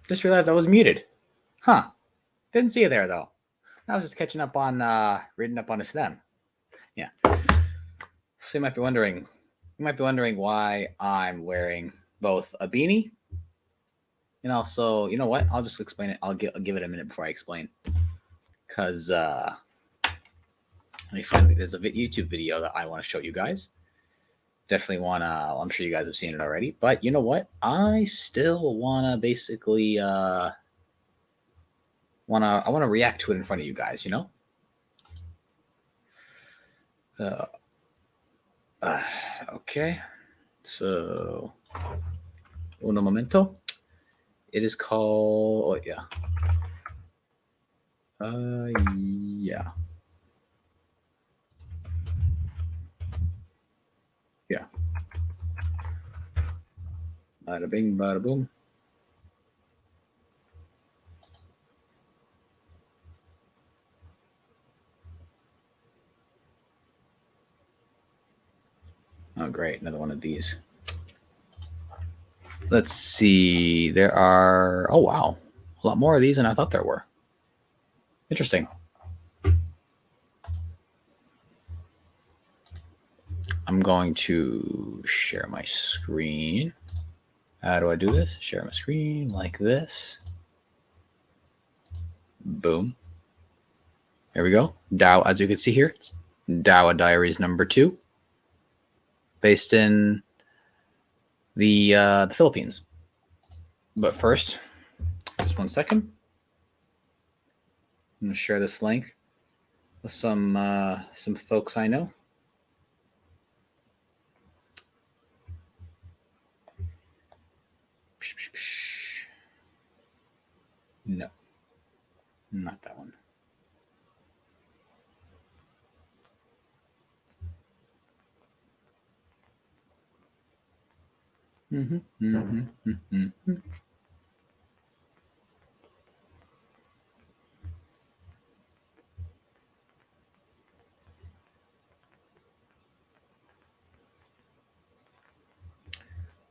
Just realized I was muted. Huh. Didn't see it there, though. I was just catching up on, reading up on Islam. Yeah. So you might be wondering why I'm wearing both a beanie and also, you know what? I'll just explain it. I'll give it a minute before I explain. Because, let me find, there's a YouTube video that I want to show you guys. Definitely want to, I'm sure you guys have seen it already. But you know what? I still want to basically, I want to react to it in front of you guys, you know? Okay. So, uno momento. It is called, oh, yeah. Yeah. Yeah. Bada bing, bada boom. Oh, great. Another one of these. Let's see. There are, oh, wow. A lot more of these than I thought there were. Interesting. I'm going to share my screen. How do I do this? Share my screen like this. Boom. Here we go. Dow, as you can see here, it's Dawa Diaries number 2, based in the Philippines. But first, just 1 second. I'm going to share this link with some folks I know. No, not that one.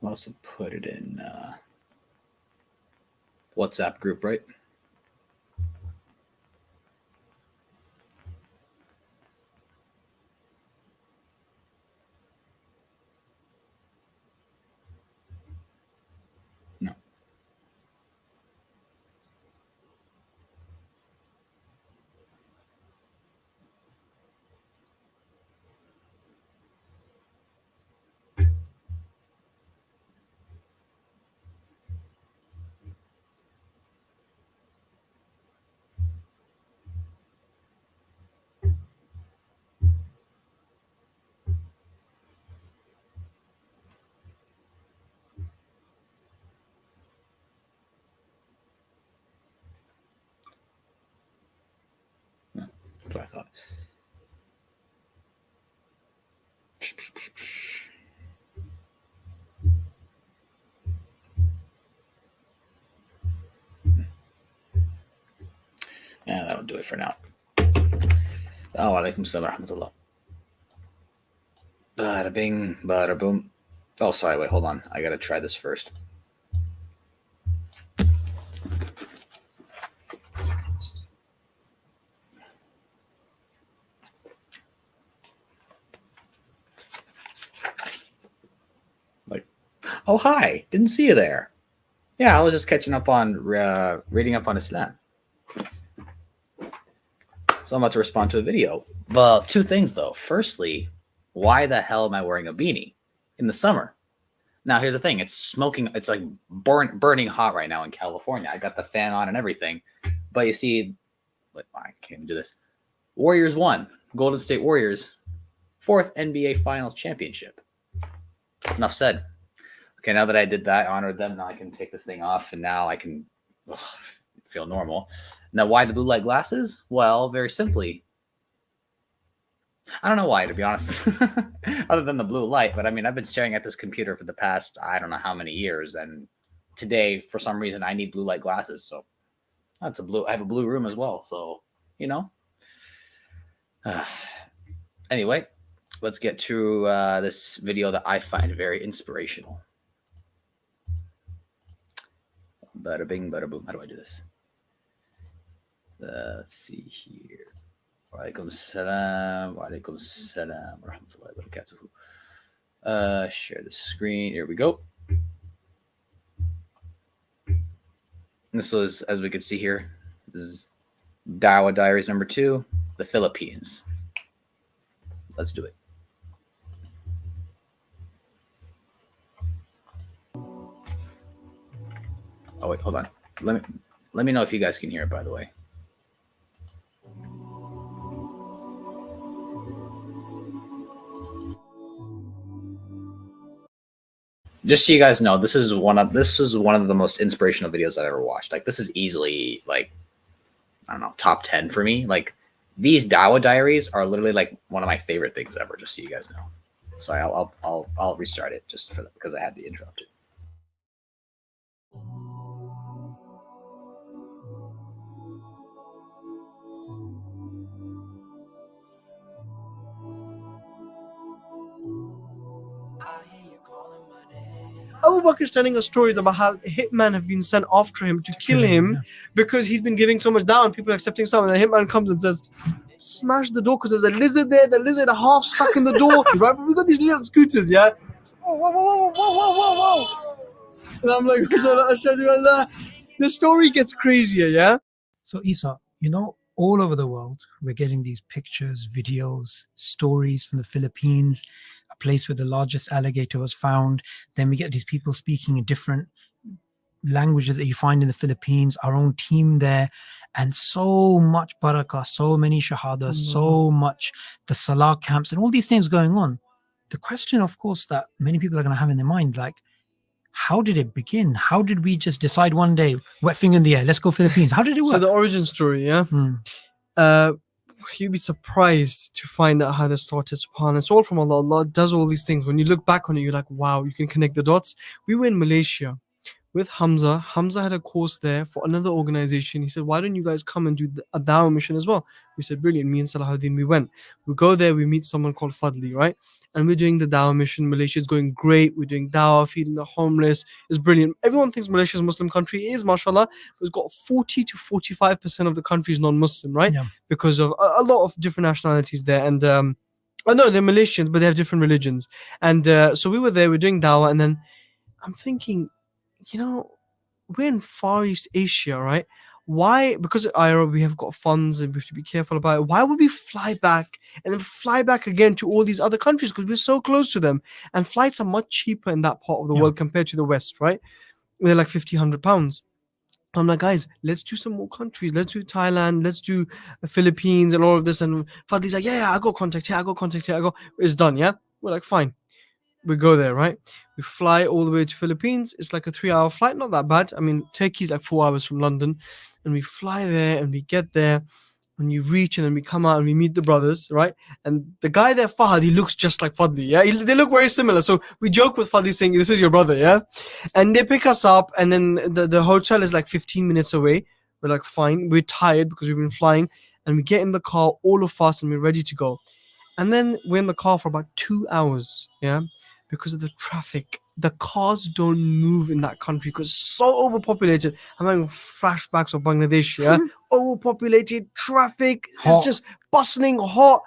I'll also put it in WhatsApp group, right? No. That's what I thought. Yeah, that'll do it for now. Oh, alaikum salam rahmatullah. Bada bing, bada boom. Oh, sorry, wait, hold on. I gotta try this first. Like, oh, hi, didn't see you there. Yeah, I was just catching up on reading up on Islam. So I'm about to respond to a video. Well, 2 things though. Firstly, why the hell am I wearing a beanie in the summer? Now, here's the thing. It's smoking. It's like burning hot right now in California. I got the fan on and everything. But you see, I can't even do this. Warriors won. Golden State Warriors, 4th NBA Finals championship. Enough said. Okay, now that I did that, I honored them. Now I can take this thing off, and now I can feel normal. Now, why the blue light glasses? Well, very simply, I don't know why, to be honest, other than the blue light. But I mean, I've been staring at this computer for the past, I don't know how many years. And today, for some reason, I need blue light glasses. So that's I have a blue room as well. So, you know. Anyway, let's get to this video that I find very inspirational. Bada bing, bada boom. How do I do this? Let's see here. Walaikum salam. Walaikum salam. Rahmatullahi wa barakatuhu. Share the screen. Here we go. This is, as we can see here, this is Dawah Diaries number 2, the Philippines. Let's do it. Oh wait, hold on. Let me know if you guys can hear it, by the way. Just so you guys know, this is one of the most inspirational videos I've ever watched. Like, this is easily, like, I don't know, top 10 for me. Like, these Dawah Diaries are literally like one of my favorite things ever. Just so you guys know. So I'll restart it just for because I had to interrupt it. Abu Bakr is telling us stories about how hitmen have been sent after him to kill him because he's been giving so much dawah and people are accepting some. And the hitman comes and says, smash the door because there's a lizard there. The lizard half stuck in the door. Right? But we got these little scooters, yeah? Whoa. And I'm like, the story gets crazier, yeah? So Isa, all over the world, we're getting these pictures, videos, stories from the Philippines, a place where the largest alligator was found. Then we get these people speaking in different languages that you find in the Philippines, our own team there, and so much barakah, so many shahadas, so much the salah camps and all these things going on. The question, of course, that many people are going to have in their mind, like, how did it begin? How did we just decide one day, wet finger in the air, let's go Philippines? How did it work? So the origin story, yeah? You'd be surprised to find out how this started. SubhanAllah. It's all from Allah. Allah does all these things. When you look back on it, you're like, wow, you can connect the dots. We were in Malaysia with Hamza. Hamza had a course there for another organization. He said, why don't you guys come and do a dawah mission as well? We said, brilliant. Me and Salahuddin, we went. We go there, we meet someone called Fadli, right? And we're doing the dawah mission. Malaysia is going great. We're doing dawah, feeding the homeless. It's brilliant. Everyone thinks Malaysia is a Muslim country. It is, mashallah. It's got 40 to 45% of the country is non-Muslim, right? Yeah. Because of a lot of different nationalities there. And I know they're Malaysians, but they have different religions. And so we were there, we're doing dawah. And then I'm thinking, we're in Far East Asia, right? Why? Because at IRA we have got funds and we have to be careful about it. Why would we fly back and then fly back again to all these other countries? Because we're so close to them. And flights are much cheaper in that part of the world compared to the West, right? They're like £50-100. I'm like, guys, let's do some more countries. Let's do Thailand. Let's do the Philippines and all of this. And Fadli's like, yeah, I got contact here. It's done, yeah? We're like, fine. We go there, right? We fly all the way to Philippines. It's like a 3-hour flight, not that bad. I mean, Turkey's like 4 hours from London. And we fly there and we get there and you reach and then we come out and we meet the brothers, right? And the guy there, Fahad, he looks just like Fadli, yeah? They look very similar. So we joke with Fadli saying, this is your brother, yeah? And they pick us up and then the hotel is like 15 minutes away. We're like, fine. We're tired because we've been flying. And we get in the car, all of us, and we're ready to go. And then we're in the car for about 2 hours, yeah? Because of the traffic. The cars don't move in that country because it's so overpopulated. I'm having flashbacks of Bangladesh, yeah? Overpopulated, traffic, it's just bustling, hot.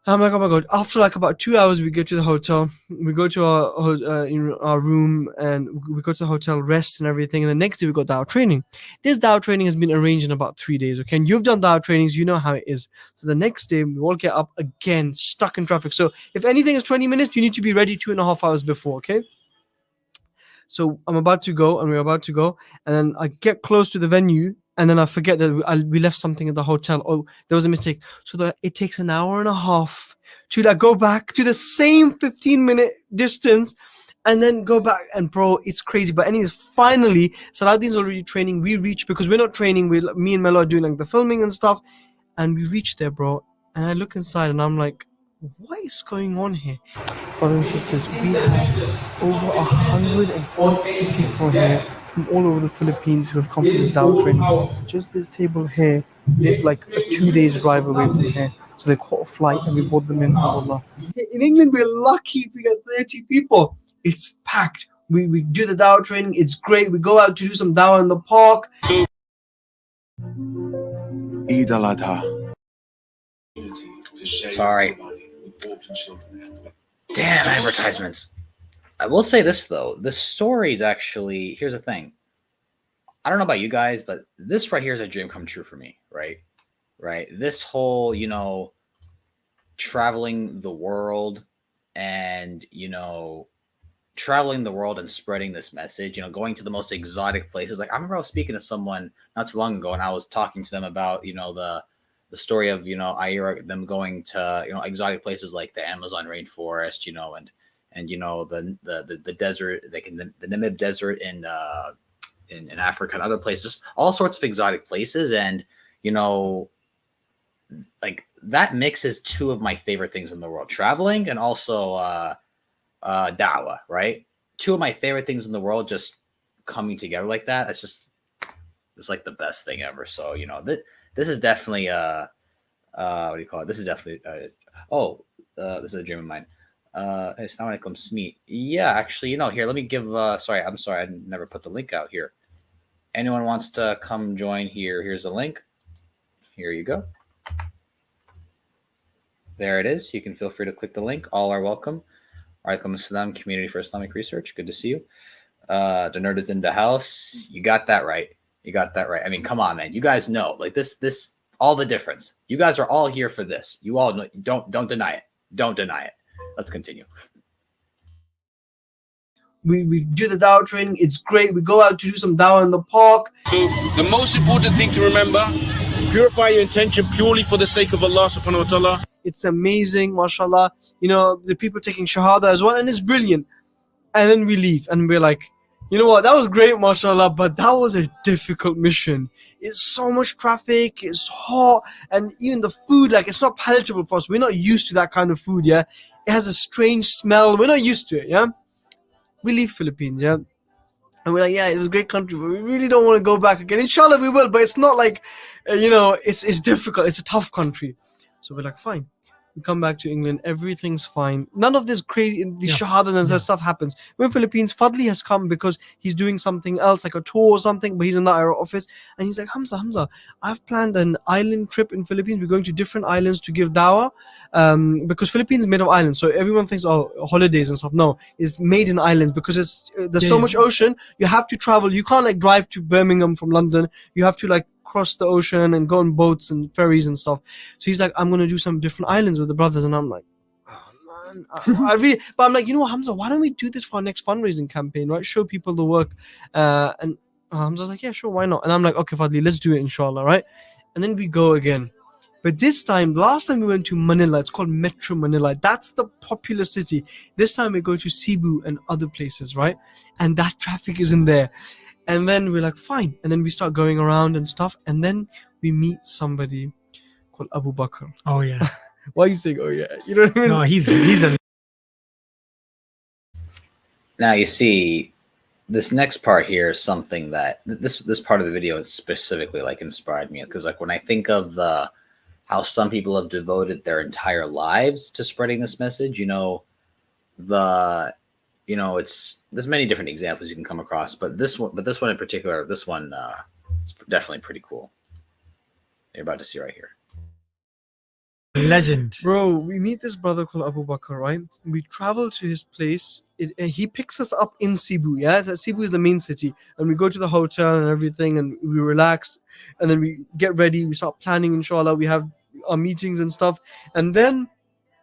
I'm like, oh my God. After like about 2 hours, we get to the hotel. We go to our room and we go to the hotel, rest and everything. And the next day we got dawah training. This dawah training has been arranged in about 3 days, okay? And you've done dawah trainings, you know how it is. So the next day we all get up again, stuck in traffic. So if anything is 20 minutes, you need to be ready 2.5 hours before, okay? So we're about to go. And then I get close to the venue. And then I forget that we left something at the hotel. Oh, there was a mistake. So it takes an hour and a half to go back to the same 15-minute distance and then go back. And bro, it's crazy. But anyways, finally, Salahuddin's already training. We reach, because we're not training. Me and Melo are doing like the filming and stuff. And we reach there, bro. And I look inside and I'm like, what is going on here? Brothers and sisters, we have over 150 people here from all over the Philippines who have come for this dawah training. Just this table here, live like a 2 days drive away from here. So they caught a flight and we brought them in, alhamdulillah. In England, we're lucky if we get 30 people. It's packed. We do the dawah training. It's great. We go out to do some dawah in the park. Eid al-Adha. Sorry. Damn advertisements. I will say this though, the story is actually, here's the thing. I don't know about you guys, but this right here is a dream come true for me, right? Right. This whole, traveling the world and, traveling the world and spreading this message, going to the most exotic places. Like I remember I was speaking to someone not too long ago and I was talking to them about, the story of, Ira, them going to, exotic places like the Amazon rainforest, and the desert, like in the Namib Desert in Africa and other places, just all sorts of exotic places. And, like that mixes two of my favorite things in the world, traveling and also dawah, right? Two of my favorite things in the world just coming together like that. It's like the best thing ever. So, this is definitely what do you call it? This is definitely this is a dream of mine. It's not when it comes to me. Yeah, actually, here, let me give I'm sorry, I never put the link out here. Anyone wants to come join here? Here's the link. Here you go. There it is. You can feel free to click the link. All are welcome. Alaikum Assalam, Community for Islamic Research. Good to see you. The nerd is in the house. You got that right. I mean, come on, man. You guys know, like this, all the difference. You guys are all here for this. You all know. Don't deny it. Don't deny it. Let's continue. We do the dawah training. It's great. We go out to do some dawah in the park. So the most important thing to remember, purify your intention purely for the sake of Allah subhanahu wa ta'ala. It's amazing, mashallah. The people taking shahada as well, and it's brilliant. And then we leave, and we're like, you know what? That was great, mashallah, but that was a difficult mission. It's so much traffic, it's hot, and even the food, like, it's not palatable for us. We're not used to that kind of food, yeah? It has a strange smell. We're not used to it, yeah? We leave Philippines, yeah? And we're like, yeah, it was a great country, but we really don't want to go back again. Inshallah, we will, but it's not like, it's difficult. It's a tough country. So we're like, fine. We come back to England, everything's fine. None of this crazy, these shahadas and stuff happens. We're in Philippines, Fadli has come because he's doing something else, like a tour or something, but he's in the IRA office. And he's like, Hamza, I've planned an island trip in Philippines. We're going to different islands to give dawah. Because Philippines is made of islands. So everyone thinks, holidays and stuff. No, it's made in islands because there's so much ocean. You have to travel. You can't drive to Birmingham from London. You have to cross the ocean and go on boats and ferries and stuff. So he's like, I'm going to do some different islands with the brothers. And I'm like, oh man, but I'm like, Hamza, why don't we do this for our next fundraising campaign, right? Show people the work. And Hamza's like, yeah, sure, why not? And I'm like, okay, Fadli, let's do it, inshallah, right? And then we go again. But last time we went to Manila, it's called Metro Manila. That's the popular city. This time we go to Cebu and other places, right? And that traffic isn't there. And then we're like, fine. And then we start going around and stuff. And then we meet somebody called Abu Bakr. Oh, yeah. Why are you saying, oh, yeah? You know what I mean? No, he's a... Now, you see, this next part here is something that this part of the video is specifically inspired me. Because when I think of how some people have devoted their entire lives to spreading this message, there's many different examples you can come across, but this one in particular, it's definitely pretty cool. You're about to see right here. Legend. Bro, we meet this brother called Abu Bakr, right? We travel to his place. He picks us up in Cebu, yeah? Cebu is the main city. And we go to the hotel and everything, and we relax. And then we get ready. We start planning, inshallah. We have our meetings and stuff. And then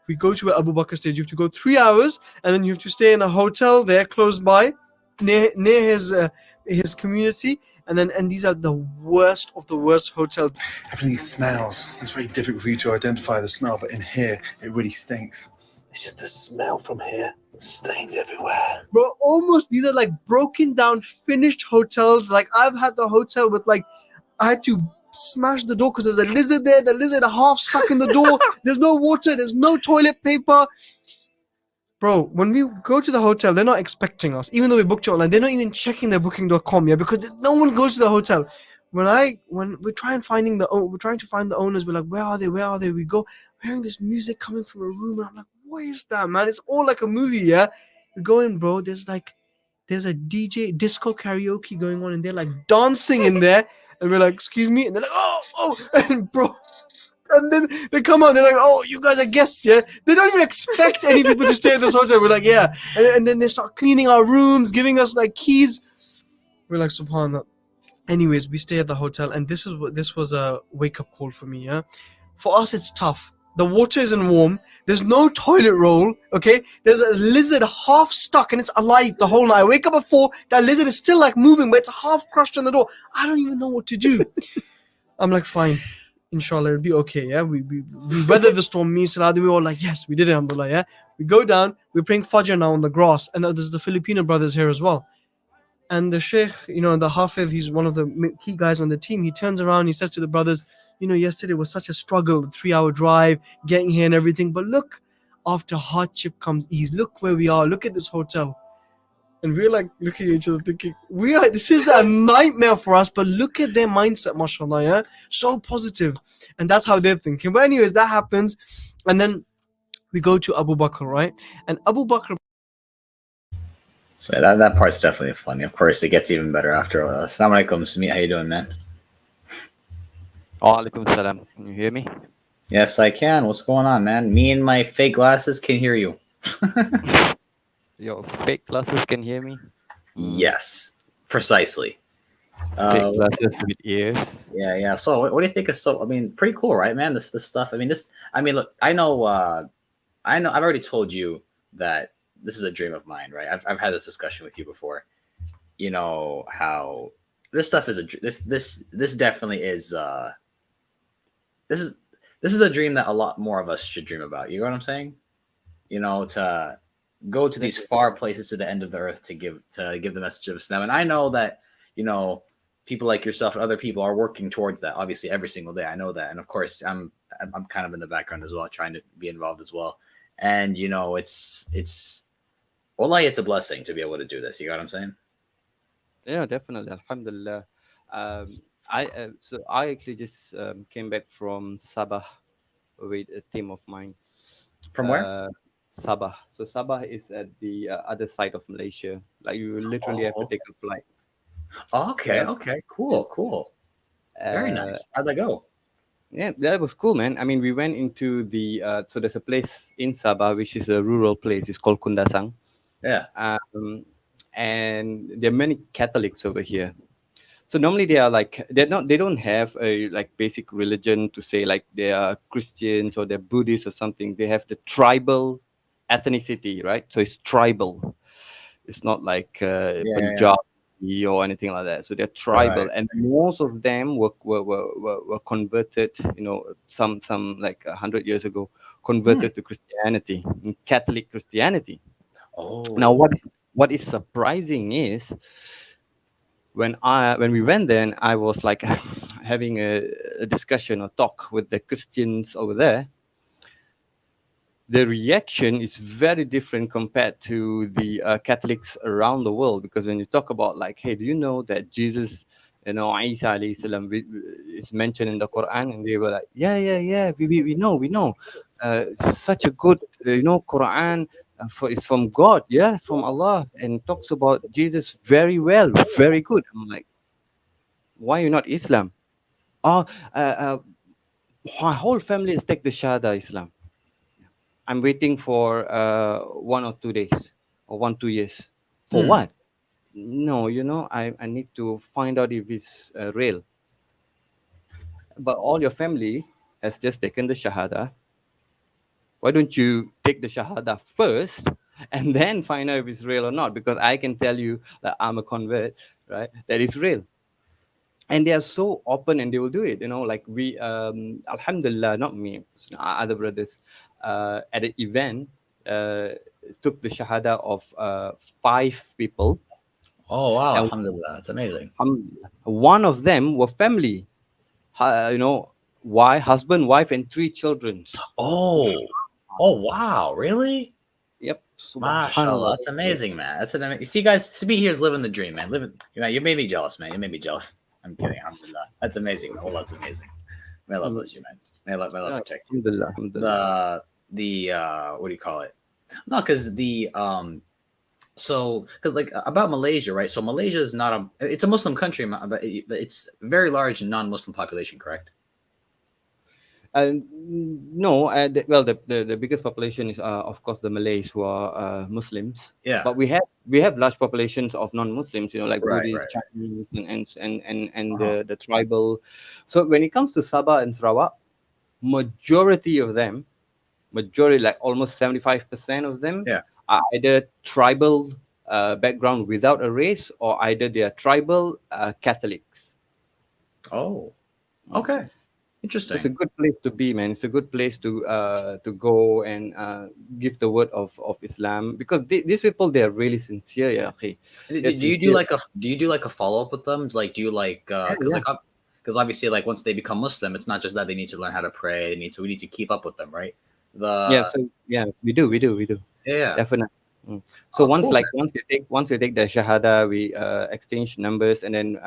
we go to where Abu Bakr stays. You have to go 3 hours, and then you have to stay in a hotel there close by, near his community. And these are the worst of the worst hotels. Everything smells. It's very difficult for you to identify the smell, but in here, it really stinks. It's just the smell from here. It stains everywhere. Bro, almost, these are broken down, finished hotels. I've had the hotel with I had to smash the door because there was a lizard there. The lizard half stuck in the door. There's no water. There's no toilet paper. Bro, when we go to the hotel, they're not expecting us. Even though we booked it online, they're not even checking their booking.com, yeah, because no one goes to the hotel. When we're trying to find the owners, we're like, where are they? We go, we're hearing this music coming from a room, and I'm like, what is that, man? It's all like a movie, yeah. We go in, bro. There's there's a DJ disco karaoke going on, and they're like dancing in there, and we're like, excuse me, and they're like, oh, and bro. And then they come out, they're like, oh, you guys are guests, yeah? They don't even expect any people to stay at this hotel. We're like, yeah. And then they start cleaning our rooms, giving us like keys. We're like, subhanallah. Anyways, we stay at the hotel, and this was a wake-up call for me, yeah? For us, it's tough. The water isn't warm. There's no toilet roll, okay? There's a lizard half stuck, and it's alive the whole night. I wake up at 4, that lizard is still like moving, but it's half crushed on the door. I don't even know what to do. I'm like, fine. Inshallah, it'll be okay, yeah? We weathered the storm, me and Salah, we were all like, yes, we did it, alhamdulillah, yeah? We go down, we're praying Fajr now on the grass, and there's the Filipino brothers here as well. And the Sheikh, the Hafiz, he's one of the key guys on the team, he turns around, he says to the brothers, yesterday was such a struggle, the 3-hour drive, getting here and everything, but look, after hardship comes ease. Look where we are, look at this hotel. And we're like looking at each other thinking, this is a nightmare for us, but look at their mindset, mashallah, yeah? So positive. And that's how they're thinking. But anyways, that happens. And then we go to Abu Bakr, right? And Abu Bakr. So that part's definitely funny. Of course, it gets even better after all. Assalamu alaikum, Sumit. How you doing, man? Alaikum salam. Can you hear me? Yes, I can. What's going on, man? Me and my fake glasses can hear you. Your fake glasses can hear me? Yes, precisely. Fake glasses with ears. Yeah. So what do you think of pretty cool, right, man? This stuff. Look, I know, I've already told you that this is a dream of mine, right? I've had this discussion with you before. How this stuff is this definitely is this is a dream that a lot more of us should dream about. You know what I'm saying? To go to these far places to the end of the earth to give the message of Islam. And I know that, people like yourself and other people are working towards that, obviously, every single day. I know that. And of course, I'm kind of in the background as well, trying to be involved as well. And, it's wallahi, it's a blessing to be able to do this. You know what I'm saying? Yeah, definitely. Alhamdulillah. I actually just came back from Sabah with a team of mine. From where? Sabah. So Sabah is at the other side of Malaysia. Like you literally have to take a flight. Okay. Yeah. Okay. Cool. Very nice. How'd that go? Yeah, that was cool, man. I mean, we went into the so there's a place in Sabah which is a rural place. It's called Kundasang. Yeah. And there are many Catholics over here. So normally they don't have a like basic religion to say like they are Christians or they're Buddhists or something. They have the tribal ethnicity, right? So it's tribal. It's not like Punjabi or anything like that. So they're tribal, Right. and most of them were converted. Some like 100 years ago, converted to Christianity, Catholic Christianity. Oh. Now, what is surprising is when we went there, and I was like having a discussion or talk with the Christians over there. The reaction is very different compared to the Catholics around the world, because when you talk about like, hey, do you know that Jesus, Isa alayhi salam is mentioned in the Quran, and they were like, yeah, we know, such a good, Quran. It's from God, from Allah, and talks about Jesus very well, very good. I'm like, why you not Islam? My whole family has taken the Shahada Islam. I'm waiting for 1 or 2 days or 1-2 years. For what? No, I need to find out if it's real. But all your family has just taken the Shahada. Why don't you take the Shahada first and then find out if it's real or not? Because I can tell you that I'm a convert, right? That is real. And they are so open, and they will do it. Like we, alhamdulillah, not me, other brothers, at an event, took the Shahada of 5 people. Oh, wow. And Alhamdulillah. That's amazing. One of them were family. Husband, wife, and 3 children. Oh, wow. Really? Yep. MashaAllah. That's amazing, man. That's an amazing. You see, guys, Sabi here is living the dream, man. You made me jealous, man. You made me jealous. I'm kidding. Alhamdulillah. That's amazing. Oh, that's amazing. May Allah bless you, man. May Allah protect you. Alhamdulillah. The what do you call it? No, because the So, because like about Malaysia, right? So Malaysia is not it's a Muslim country, but it's very large non-Muslim population, correct? No, the biggest population is of course the Malays who are Muslims. Yeah. But we have large populations of non-Muslims, like Right, Buddhists, right. Chinese, and Uh-huh. the tribal. So when it comes to Sabah and Sarawak, majority of them, like almost 75% of them, Yeah. are either tribal background without a race, or either they are tribal Catholics. Oh, okay. So Interesting. it's a good place to be, man. It's a good place to go and give the word of Islam, because these people, they are really sincere, yeah. Okay. Do They're you do sincere. like a follow up with them? Like, do you like because Yeah. because obviously like once they become Muslim, it's not just that they need to learn how to pray. We need to keep up with them, right? Yeah, so yeah, we do, Yeah. definitely. So Oh, cool, once you take the shahada, we exchange numbers, and then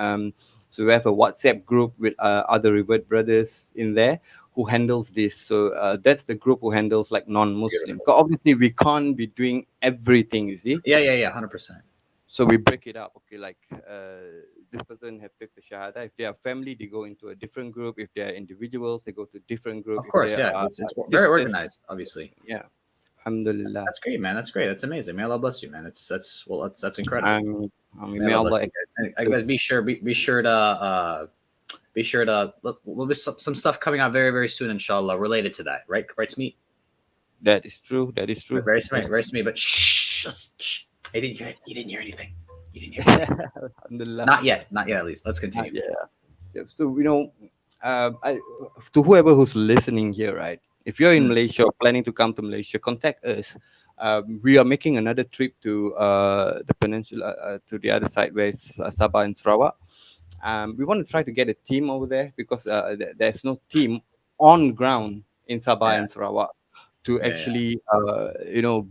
so we have a WhatsApp group with other revert brothers in there who handles this. So that's the group who handles like non-Muslim. Beautiful. 'Cause obviously we can't be doing everything, you see. Yeah, 100%. So we break it up. Okay, like this person have picked the shahada. If they are family, they go into a different group. If they are individuals, they go to different group. Of If course, they yeah. are It's very sisters, organized, obviously. yeah. Alhamdulillah. That's great, man. That's great. That's amazing. May Allah bless you, man. That's incredible. May Allah bless you. I guys be sure to look. There'll be some stuff coming out very very soon, inshallah, related to that. Right, Smee? That is true. That is true. Very Smee. But shh. I didn't hear it. You didn't hear anything. You didn't hear anything. Alhamdulillah. Not yet. At least. Let's continue. Yeah. So to whoever who's listening here, right? If you're in Malaysia or planning to come to Malaysia, contact us. We are making another trip to the peninsula, to the other side, where it's Sabah and Sarawak. We want to try to get a team over there, because there's no team on ground in Sabah and Sarawak to actually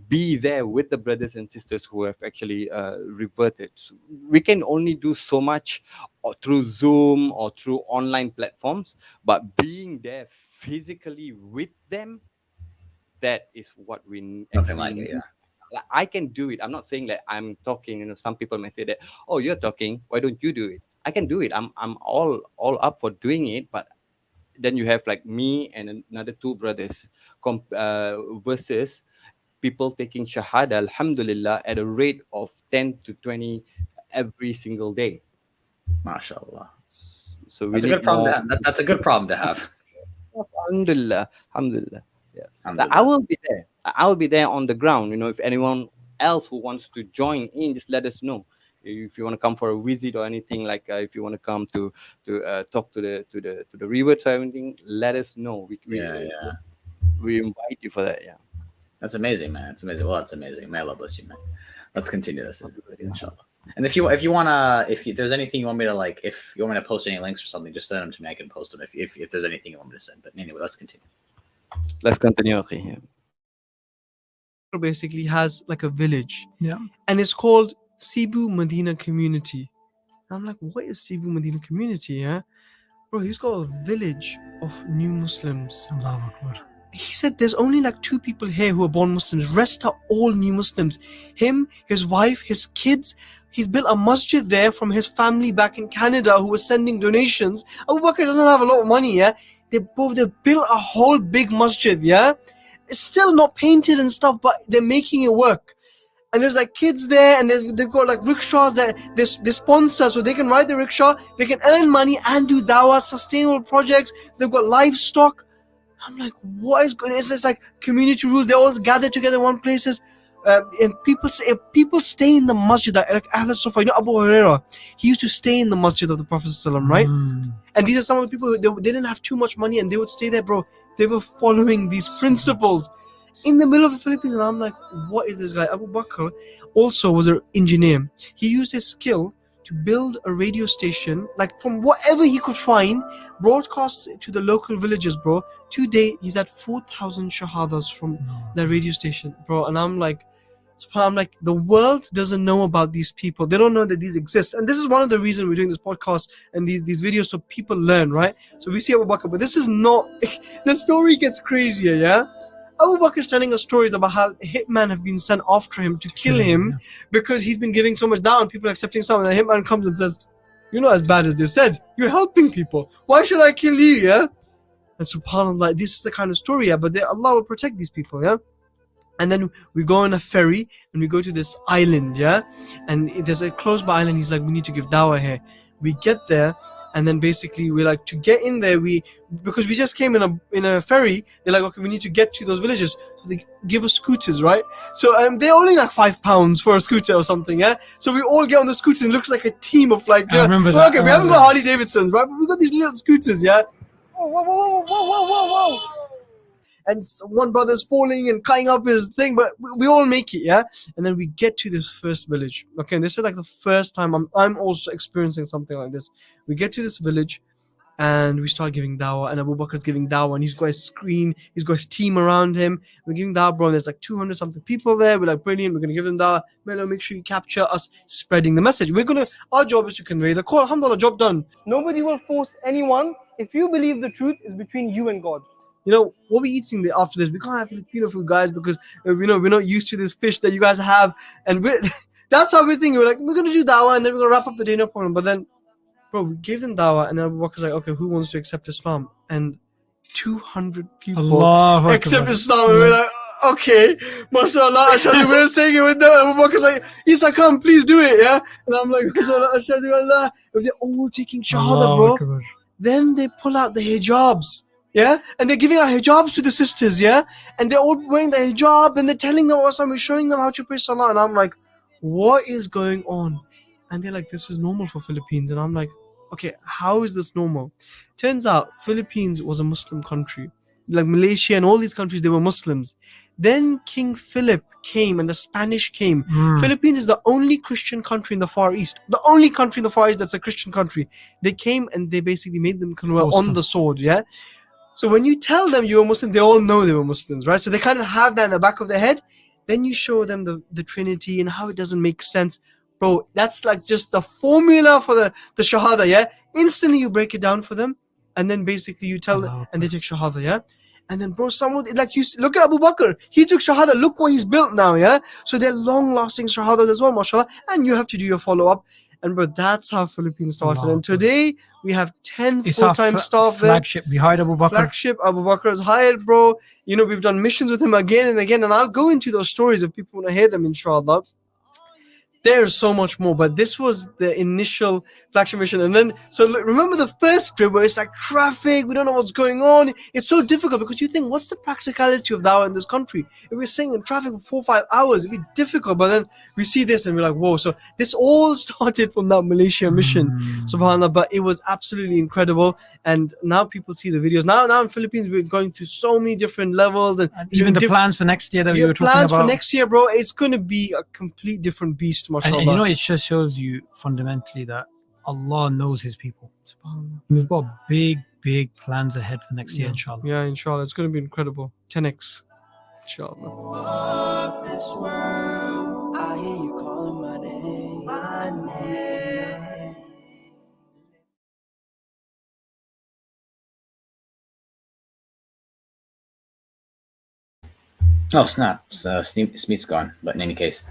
be there with the brothers and sisters who have actually reverted. We can only do so much through Zoom or through online platforms, but being there physically with them, that is what we Nothing like it. Yeah. Like, I can do it. I'm not saying that I'm talking. Some people may say that, oh, you're talking, why don't you do it? I can do it. I'm all up for doing it, but then you have like me and another two brothers versus people taking shahada, alhamdulillah, at a rate of 10 to 20 every single day. MashaAllah. So that's a good problem to have. That's a good problem to have. Alhamdulillah. Yeah. Alhamdulillah. I will be there. I will be there on the ground. If anyone else who wants to join in, just let us know. If you want to come for a visit or anything, like if you want to come to talk to the rewards or anything, let us know. We invite you for that. Yeah. That's amazing, man. It's amazing. Well, that's amazing. May Allah bless you, man. Let's continue this, inshallah. And if there's anything you want me to if you want me to post any links or something, just send them to me. I can post them if there's anything you want me to send. But anyway, let's continue. Let's continue. Okay. Yeah. Basically has like a village. Yeah. And it's called Cebu Medina Community. And I'm like, what is Cebu Medina Community? Yeah, bro, he's got a village of new Muslims. Allahu Akbar. He said there's only like 2 people here who are born Muslims. Rest are all new Muslims. Him, his wife, his kids. He's built a masjid there from his family back in Canada who was sending donations. Abu Bakr doesn't have a lot of money, yeah? They built a whole big masjid, yeah? It's still not painted and stuff, but they're making it work. And there's like kids there, and they've got like rickshaws that they sponsor, so they can ride the rickshaw, they can earn money and do dawah, sustainable projects. They've got livestock. I'm like, what is going on? It's just like community rules. They all gather together in one places. And people stay in the masjid, like Ahl Sufa. Abu Hurairah, he used to stay in the masjid of the Prophet ﷺ, right? And these are some of the people who they didn't have too much money, and they would stay there, bro. They were following these principles in the middle of the Philippines. And I'm like, what is this guy? Abu Bakr also was an engineer. He used his skill to build a radio station, like from whatever he could find, broadcast it to the local villages, bro. Today, he's at 4,000 shahadas from that radio station, bro. And I'm like, the world doesn't know about these people. They don't know that these exist. And this is one of the reasons we're doing this podcast and these videos, so people learn, right? So we see Abu Bakr, but this is not, the story gets crazier, yeah? Abu Bakr is telling us stories about how hitmen have been sent after him to kill him because he's been giving so much down. People are accepting Islam, and the hitman comes and says, "You're not as bad as they said. You're helping people. Why should I kill you?" Yeah. And subhanAllah, this is the kind of story, yeah. But Allah will protect these people, yeah. And then we go on a ferry and we go to this island, yeah. And there's a close by island. He's like, "We need to give dawah here." We get there, and then basically we're like, to get in there, because we just came in a ferry. They're like, "Okay, we need to get to those villages." So they give us scooters, right? So they're only like £5 for a scooter or something, yeah. So we all get on the scooters. And it looks like a team of like. I remember that. Okay, we haven't got Harley Davidsons, right? But we got these little scooters, yeah. Whoa, whoa, whoa, whoa, whoa, whoa, whoa. And one brother's falling and cutting up his thing, but we all make it, yeah. And then we get to this first village. Okay, and this is like the first time I'm also experiencing something like this. We get to this village, and we start giving dawah, and Abu Bakr's giving dawah, and he's got his screen, he's got his team around him. We're giving dawah, bro, and there's like 200 something people there. We're like, brilliant, we're gonna give them dawah. Melo, make sure you capture us spreading the message. Our job is to convey the call. Alhamdulillah, job done. Nobody will force anyone. If you believe the truth is between you and God. You know, what we eating after this? We can't have Filipino food, guys, because we're not used to this fish that you guys have, and that's how we're thinking. We're like, we're gonna do dawah, and then we're gonna wrap up the day, no problem. But then, bro, we gave them dawah, and then Abu Bakr's like, "Okay, who wants to accept Islam?" And 200 people accept Islam, and we're like, "Okay, mashallah." Ashhadu, we're saying it with them. Abu Bakr's like, "Isa, come, please do it, yeah." And I'm like, "Mashallah, ashhadu Allah." They're all taking shahada, bro. Then they pull out the hijabs. Yeah, and they're giving out hijabs to the sisters, yeah, and they're all wearing the hijab, and they're telling them, we're showing them how to pray salah, and I'm like, what is going on? And they're like, this is normal for Philippines, and I'm like, okay, how is this normal? Turns out Philippines was a Muslim country, like Malaysia and all these countries, they were Muslims. Then King Philip came, and the Spanish came. Philippines is the only Christian country in the Far East, the only country in the Far East that's a Christian country. They came and they basically made them convert on the sword, yeah. So when you tell them you're a Muslim, they all know they were Muslims, right? So they kind of have that in the back of their head. Then you show them the Trinity and how it doesn't make sense. Bro, that's like just the formula for the Shahada, yeah? Instantly you break it down for them. And then basically you tell them, and they take Shahada, yeah? And then, bro, like you look at Abu Bakr. He took Shahada. Look what he's built now, yeah? So they're long-lasting Shahadas as well, mashallah. And you have to do your follow-up. And bro, that's how Philippines started. And today we have 10 full-time staff there. Flagship. We hired Abu Bakr. Flagship. Abu Bakr is hired, bro. You know, we've done missions with him again and again. And I'll go into those stories if people want to hear them, inshallah. There's so much more, but this was the initial flagship mission. And then, so look, remember the first trip where it's like traffic, we don't know what's going on. It's so difficult because you think, what's the practicality of dawah in this country? If we're sitting in traffic for 4 or 5 hours, it'd be difficult. But then we see this and we're like, whoa. So this all started from that Malaysia mission, subhanAllah. But it was absolutely incredible. And now people see the videos. Now in Philippines, we're going to so many different levels. And even the plans for next year that we were talking about. Plans for next year, bro, it's going to be a complete different beast. And you know, it just shows you fundamentally that Allah knows His people. We've got big plans ahead for next year, inshallah. Yeah, inshallah. It's going to be incredible. 10x, inshallah. This world, I hear you calling my name. My name. Oh, snap. Smeet's gone. But in any case,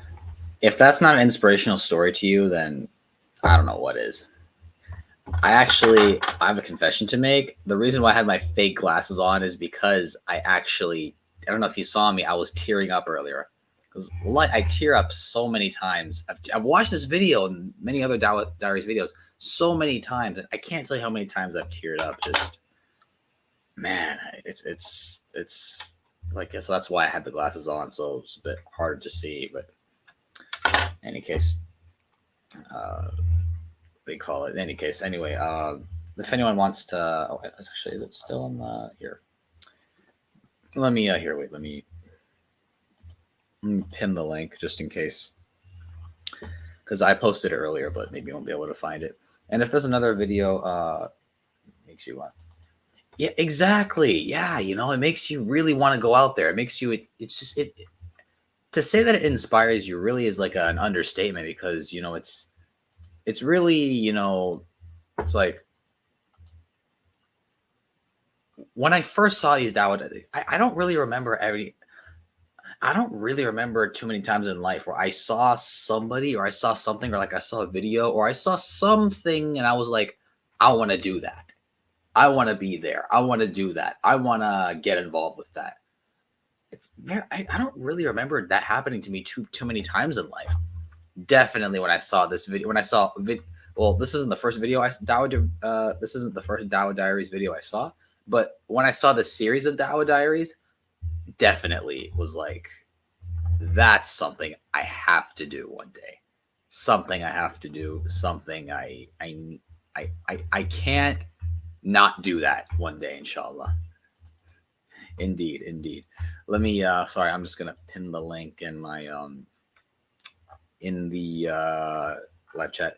if that's not an inspirational story to you, then I don't know what is. I have a confession to make. The reason why I had my fake glasses on is because I don't know if you saw me, I was tearing up earlier. Because I tear up so many times. I've watched this video and many other Diaries videos so many times. And I can't tell you how many times I've teared up. Just, man, it's like, so that's why I had the glasses on. So it's a bit harder to see, but in any case, what do you call it? In any case, anyway, if anyone wants to, actually, is it still on the here? Let me let me pin the link just in case, because I posted it earlier, but maybe you won't be able to find it. And if there's another video, makes you want, yeah, exactly, yeah, you know, it makes you really want to go out there. It makes you, it's just it. To say that it inspires you really is like an understatement, because, you know, it's really, you know, it's like when I first saw these dawah, I don't really remember I don't really remember too many times in life where I saw somebody or I saw something or like I saw a video or I saw something and I was like, I want to do that. I want to be there. I want to do that. I want to get involved with that. It's very, I don't really remember that happening to me too many times in life. Definitely when I saw this video, well, this isn't the first video this isn't the first Dawa Diaries video I saw, but when I saw the series of Dawa Diaries, definitely was like, that's something I have to do one day. Something I have to do. Something I can't not do that one day, inshallah. Indeed. Let me sorry, I'm just gonna pin the link in my in the live chat.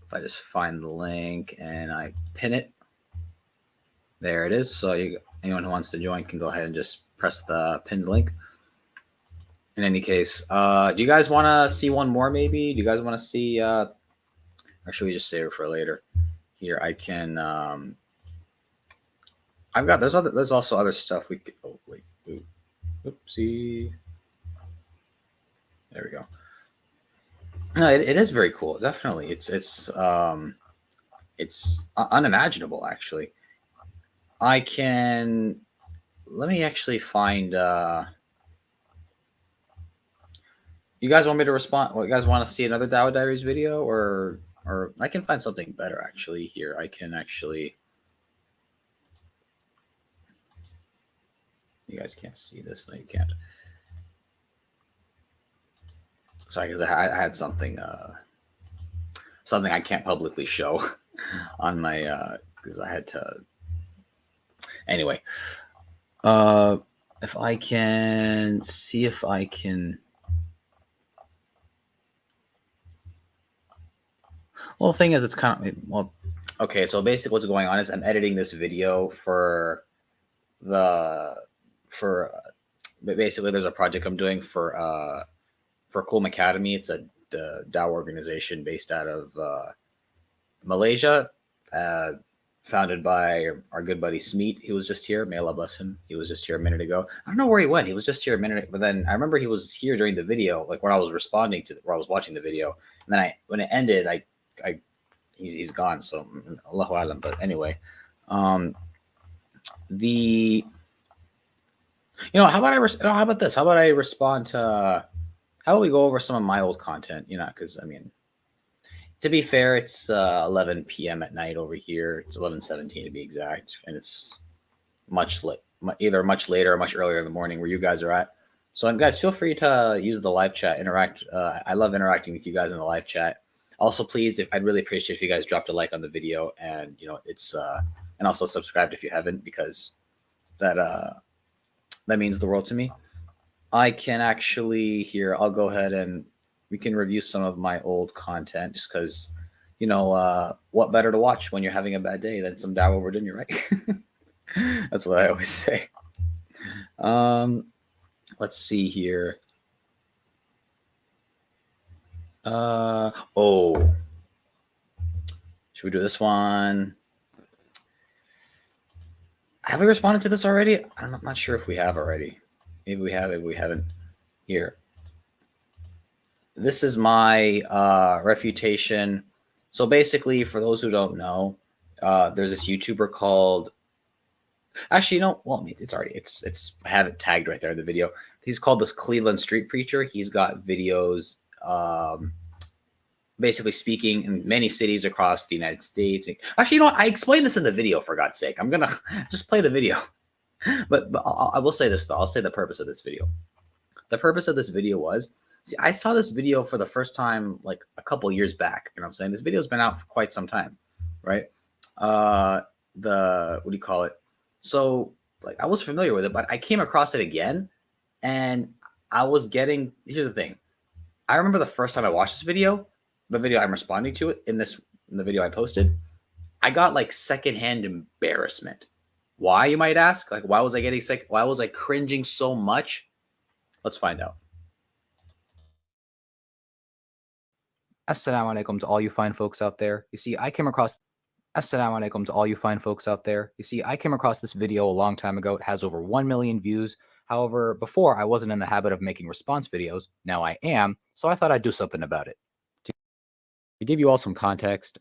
If I just find the link and I pin it, there it is. So anyone who wants to join can go ahead and just press the pinned link. In any case, do you guys want to see one more? Maybe do you guys want to see? Or should we just save it for later? Here, I can. I've got there's also other stuff we could. Oh wait, oopsie. There we go. No, it is very cool. Definitely, it's unimaginable actually. I can. Let me actually find. You guys want me to respond? What, you guys want to see another Dawa Diaries video, or I can find something better actually here. I can actually. You guys can't see this. No, you can't. Sorry, because I had something something I can't publicly show on my because I had to. Anyway, if I can see if I can. Well, the thing is, it's kind of well. Okay, so basically, what's going on is I'm editing this video for basically there's a project I'm doing for Kulm Academy. It's a DAO organization based out of Malaysia, founded by our good buddy Smeet. He was just here. May Allah bless him. He was just here a minute ago. I don't know where he went. He was just here a minute, but then I remember he was here during the video, like when I was responding to where I was watching the video, and then when it ended, he's gone. So Allahu Alam. But anyway, how about this? How about I respond to? How about we go over some of my old content? Because I mean, to be fair, it's 11 p.m. at night over here. It's 11:17 to be exact, and it's either much later or much earlier in the morning where you guys are at. So, guys, feel free to use the live chat, interact. I love interacting with you guys in the live chat. Also, please, I'd really appreciate if you guys dropped a like on the video, and it's and also subscribed if you haven't, because that means the world to me. I can actually here. I'll go ahead and we can review some of my old content, just because, what better to watch when you're having a bad day than some Dawa Virginia, right? That's what I always say. Let's see here. Should we do this one? Have we responded to this already? I'm not sure if we have already. Maybe we have, maybe we haven't. Here. This is my refutation. So basically, for those who don't know, there's this YouTuber called. Actually, it's I have it tagged right there in the video. He's called this Cleveland Street Preacher. He's got videos basically speaking in many cities across the United States. Actually, I explained this in the video, for God's sake. I'm gonna just play the video. But I will say this though. I'll say the purpose of this video. The purpose of this video was, I saw this video for the first time like a couple years back. You know what I'm saying? This video's been out for quite some time, right? What do you call it? So like I was familiar with it, but I came across it again, and I was getting. Here's the thing. I remember the first time I watched this video, the video I'm responding to it in the video I posted, I got like secondhand embarrassment. Why, you might ask? Like, why was I getting sick? Why was I cringing so much? Let's find out. Assalamu alaikum to all you fine folks out there. You see, I came across Assalamu alaikum to all you fine folks out there. You see, I came across this video a long time ago. It has over 1 million views. However, before I wasn't in the habit of making response videos. Now I am, so I thought I'd do something about it. To give you all some context,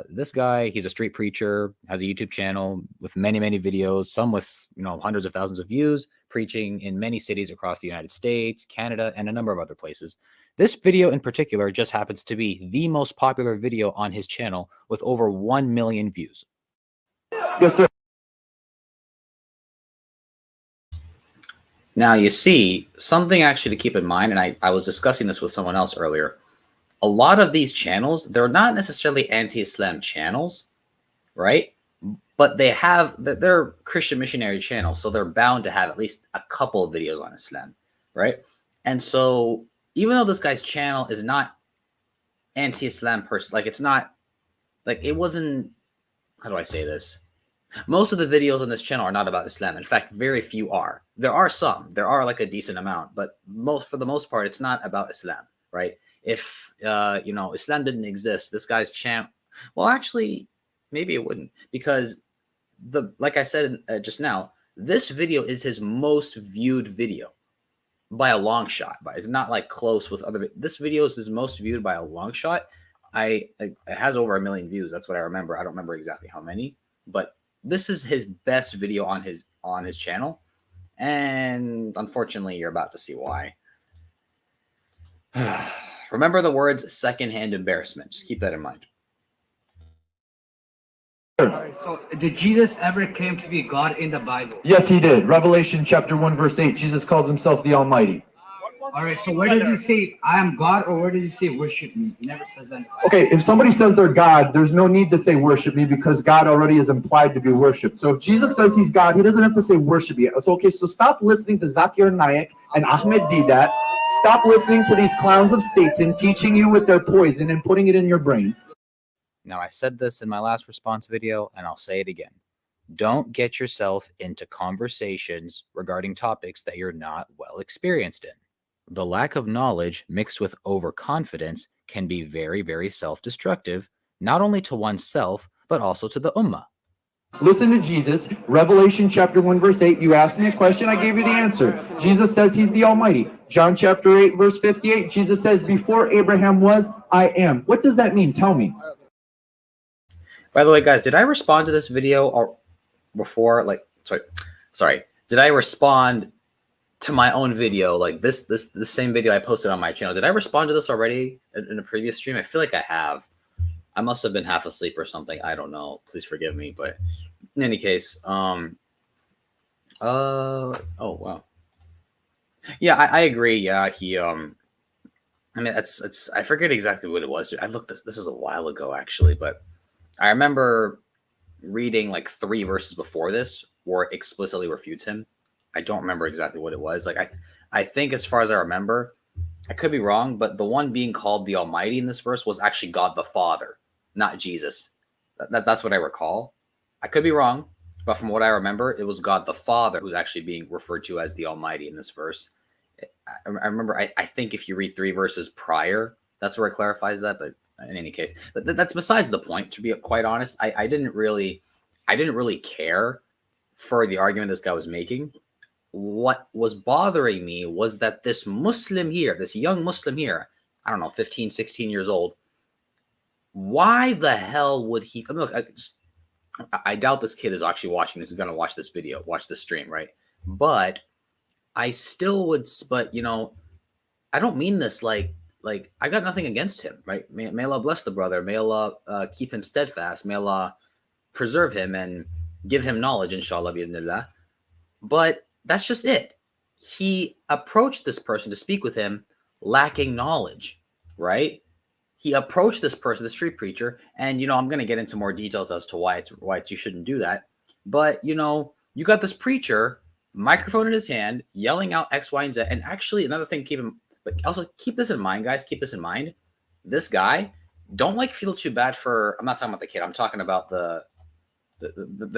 this guy, he's a street preacher, has a YouTube channel with many, many videos, some with, hundreds of thousands of views, preaching in many cities across the United States, Canada, and a number of other places. This video in particular just happens to be the most popular video on his channel with over 1 million views. Yes, sir. Now, you see, something actually to keep in mind, and I was discussing this with someone else earlier. A lot of these channels, they're not necessarily anti-Islam channels, right? But they're Christian missionary channels, so they're bound to have at least a couple of videos on Islam, right? And so even though this guy's channel is not anti-Islam person, like it's not, like it wasn't, how do I say this? Most of the videos on this channel are not about Islam. In fact, very few are. There are some. There are like a decent amount, but for the most part, it's not about Islam, right? If Islam didn't exist, this guy's channel, well, actually, maybe it wouldn't, because like I said just now, this video is his most viewed video by a long shot. But it's not like close with other. This video is his most viewed by a long shot. It has over 1 million views. That's what I remember. I don't remember exactly how many, but this is his best video on his channel, and unfortunately, you're about to see why. Remember the words secondhand embarrassment. Just keep that in mind. So, did Jesus ever claim to be God in the Bible? Yes, he did. Revelation chapter 1, verse 8, Jesus calls himself the Almighty. All right, so where does he say, I am God, or where does he say, worship me? He never says that. Okay, if somebody says they're God, there's no need to say worship me, because God already is implied to be worshipped. So if Jesus says he's God, he doesn't have to say worship me. So, okay, so stop listening to Zakir Naik and Ahmed Didat. Stop listening to these clowns of Satan teaching you with their poison and putting it in your brain. Now, I said this in my last response video, and I'll say it again. Don't get yourself into conversations regarding topics that you're not well experienced in. The lack of knowledge mixed with overconfidence can be very, very self-destructive, not only to oneself, but also to the ummah. Listen to Jesus, Revelation chapter 1, verse 8. You asked me a question, I gave you the answer. Jesus says he's the Almighty. John chapter 8, verse 58, Jesus says, before Abraham was, I am. What does that mean? Tell me. By the way, guys, did I respond to this video or before? Like, sorry. Did I respond to my own video, like this same video I posted on my channel? Did I respond to this already in a previous stream? I feel like I have. I must have been half asleep or something. I don't know. Please forgive me. But in any case, oh wow. Yeah, I agree. Yeah, he I mean, it's I forget exactly what it was. I looked this is a while ago actually, but I remember reading like 3 verses before this where it explicitly refutes him. I don't remember exactly what it was. Like I think as far as I remember, I could be wrong, but the one being called the Almighty in this verse was actually God the Father, not Jesus. That's what I recall. I could be wrong, but from what I remember, it was God the Father who's actually being referred to as the Almighty in this verse. I remember, I think if you read 3 verses prior, that's where it clarifies that, but in any case, but that's besides the point, to be quite honest. I didn't really care for the argument this guy was making. What was bothering me was that this Muslim here, this young Muslim here, I don't know, 15, 16 years old, why the hell would he, I mean, look, I doubt this kid is actually watching this, is going to watch this video, watch this stream, right? But I still would, but I don't mean this like I got nothing against him, right? May Allah bless the brother. May Allah keep him steadfast. May Allah preserve him and give him knowledge, inshallah, bi'idhnillah. But that's just it. He approached this person to speak with him lacking knowledge, right? He approached this person, the street preacher, and, I'm going to get into more details as to why you shouldn't do that. But, you got this preacher, microphone in his hand, yelling out X, Y, and Z. And actually, another thing, but also keep this in mind, guys. Keep this in mind. This guy, don't feel too bad for. I'm not talking about the kid. I'm talking about the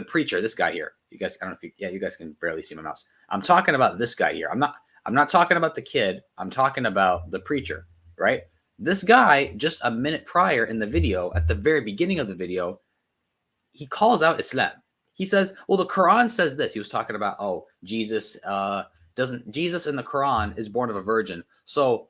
preacher. This guy here. You guys, I don't know if you guys can barely see my mouse. I'm talking about this guy here. I'm not talking about the kid. I'm talking about the preacher, right? This guy, just a minute prior in the video, at the very beginning of the video, he calls out Islam. He says, well, the Quran says this. He was talking about, Jesus, Jesus in the Quran is born of a virgin. So